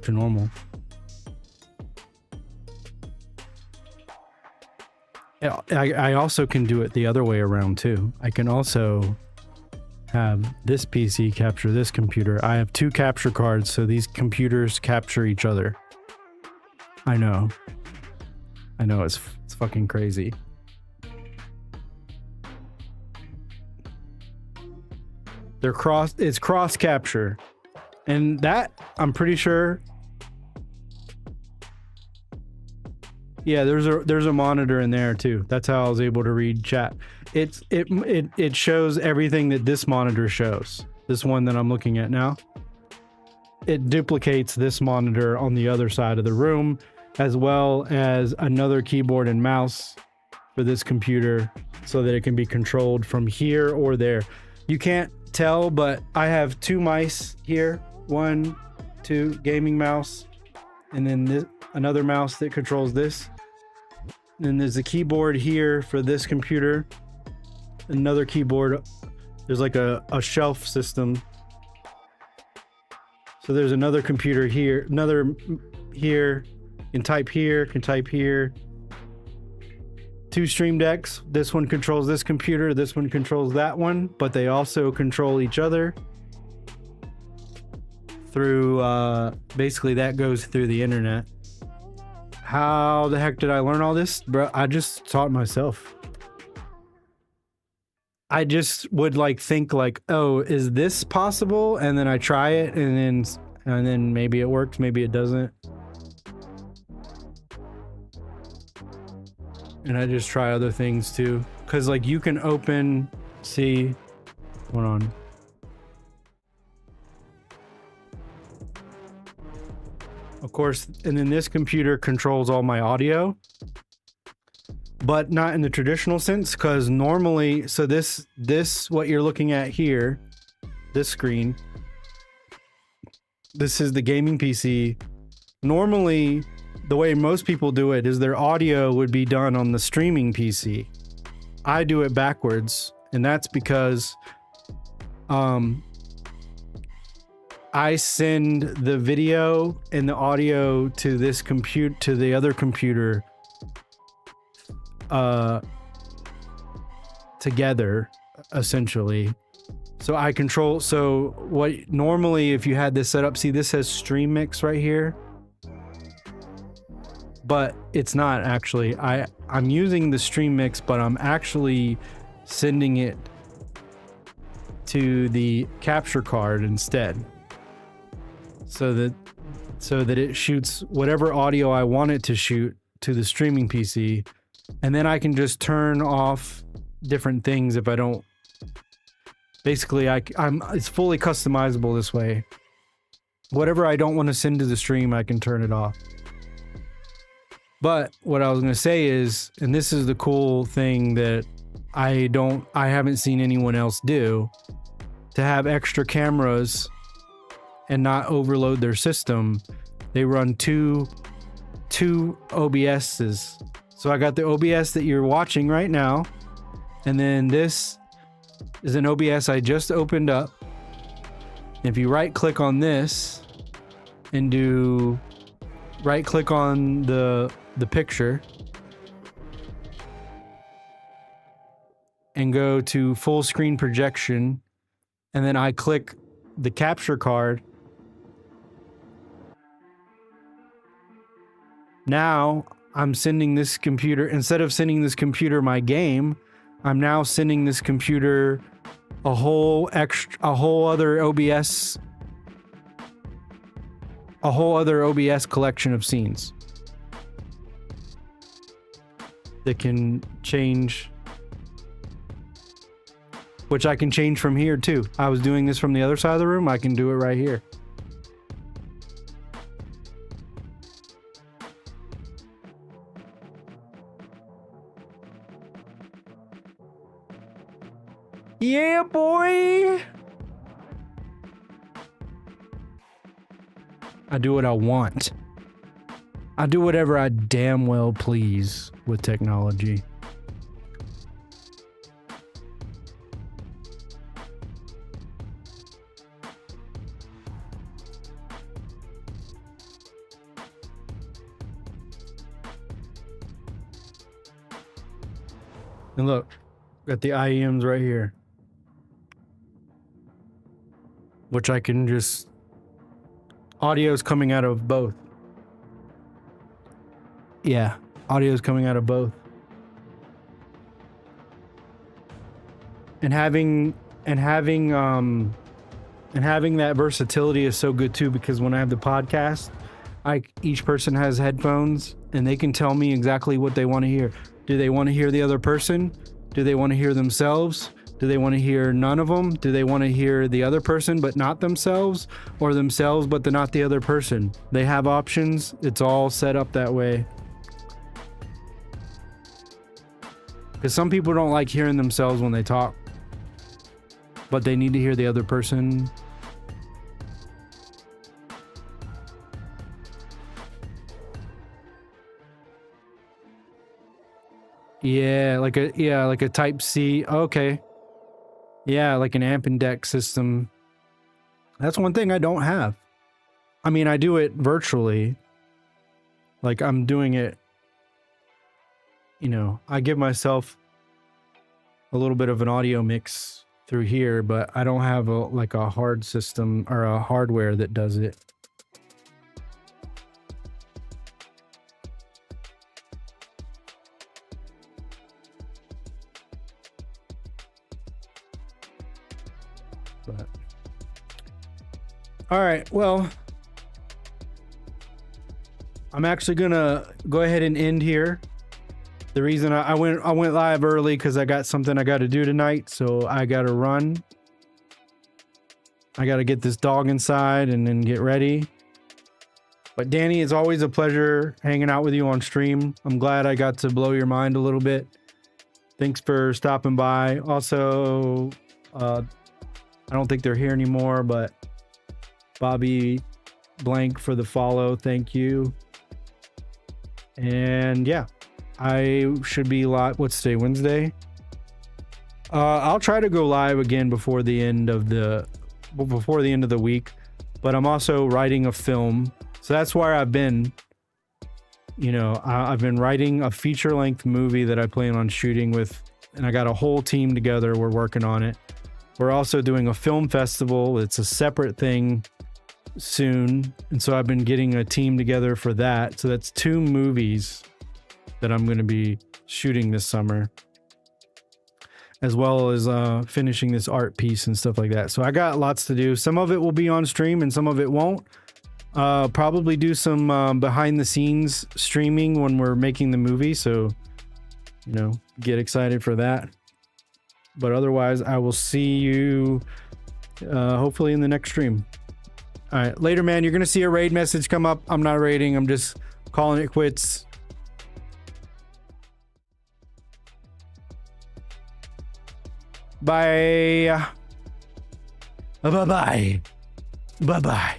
to normal. I also can do it the other way around too. I can also have this PC capture this computer. I have two capture cards, so these computers capture each other. I know it's fucking crazy. It's cross capture. And that, I'm pretty sure. Yeah, there's a monitor in there too. That's how I was able to read chat. It shows everything that this monitor shows. This one that I'm looking at now. It duplicates this monitor on the other side of the room, as well as another keyboard and mouse for this computer, so that it can be controlled from here or there. You can't tell, but I have two mice here. 1, 2 gaming mouse, and then another mouse that controls this. Then there's a keyboard here for this computer. Another keyboard. There's like a shelf system. So there's another computer here, another here. Can type here, can type here. 2 Stream Decks. This one controls this computer, this one controls that one, but they also control each other through basically that goes through the internet. How the heck did I learn all this? Bro, I just taught myself. I just would like think like, oh, is this possible? And then I try it, and then maybe it works, maybe it doesn't. And I just try other things too, because like you can open, see, hold on. Of course, and then this computer controls all my audio, but not in the traditional sense, because normally, so this what you're looking at here, this screen, this is the gaming PC. Normally, the way most people do it is their audio would be done on the streaming PC. I do it backwards, and that's because I send the video and the audio to this to the other computer together, essentially. So I control, so what normally if you had this set up, see this says Stream Mix right here, but it's not actually. I'm using the Stream Mix, but I'm actually sending it to the capture card instead. So that it shoots whatever audio I want it to shoot to the streaming PC, and then I can just turn off different things if I don't. Basically, it's fully customizable this way. Whatever I don't want to send to the stream, I can turn it off. But what I was going to say is, and this is the cool thing that I haven't seen anyone else do, to have extra cameras and not overload their system. They run two OBSs. So I got the OBS that you're watching right now, and then this is an OBS I just opened up. If you right click on this and do right click on the picture and go to full screen projection, and then I click the capture card. Now I'm sending this computer, instead of sending this computer my game, I'm now sending this computer a whole other OBS collection of scenes that can change, which I can change from here too. I was doing this from the other side of the room. I can do it right here. Yeah, boy. I do what I want. I do whatever I damn well please with technology. And look, got the IEMs right here. Which I can just... Audio's coming out of both. Yeah, audio's coming out of both. And having that versatility is so good too, because when I have the podcast, each person has headphones and they can tell me exactly what they want to hear. Do they want to hear the other person? Do they want to hear themselves? Do they want to hear none of them? Do they want to hear the other person but not themselves? Or themselves but not the other person? They have options. It's all set up that way. Because some people don't like hearing themselves when they talk, but they need to hear the other person. Yeah, like a type C. Okay. Yeah, like an amp and deck system. That's one thing I don't have. I mean, I do it virtually. Like I'm doing it, you know, I give myself a little bit of an audio mix through here, but I don't have a hard system or a hardware that does it. But all right, well, I'm actually gonna go ahead and end here. The reason I went live early because I got something I got to do tonight, so I got to run. I got to get this dog inside and then get ready. But Danny, it's always a pleasure hanging out with you on stream. I'm glad I got to blow your mind a little bit. Thanks for stopping by. Also, I don't think they're here anymore, but Bobby Blank for the follow. Thank you. And yeah, I should be live. What's today? Wednesday? I'll try to go live again before the end of the week, but I'm also writing a film. So that's where I've been. You know, I've been writing a feature-length movie that I plan on shooting with, and I got a whole team together. We're working on it. We're also doing a film festival. It's a separate thing soon. And so I've been getting a team together for that. So that's 2 movies that I'm going to be shooting this summer, as well as finishing this art piece and stuff like that. So I got lots to do. Some of it will be on stream and some of it won't. Probably do some behind the scenes streaming when we're making the movie. So, you know, get excited for that. But otherwise, I will see you hopefully in the next stream. All right, later, man. You're going to see a raid message come up. I'm not raiding. I'm just calling it quits. Bye. Bye-bye. Bye-bye.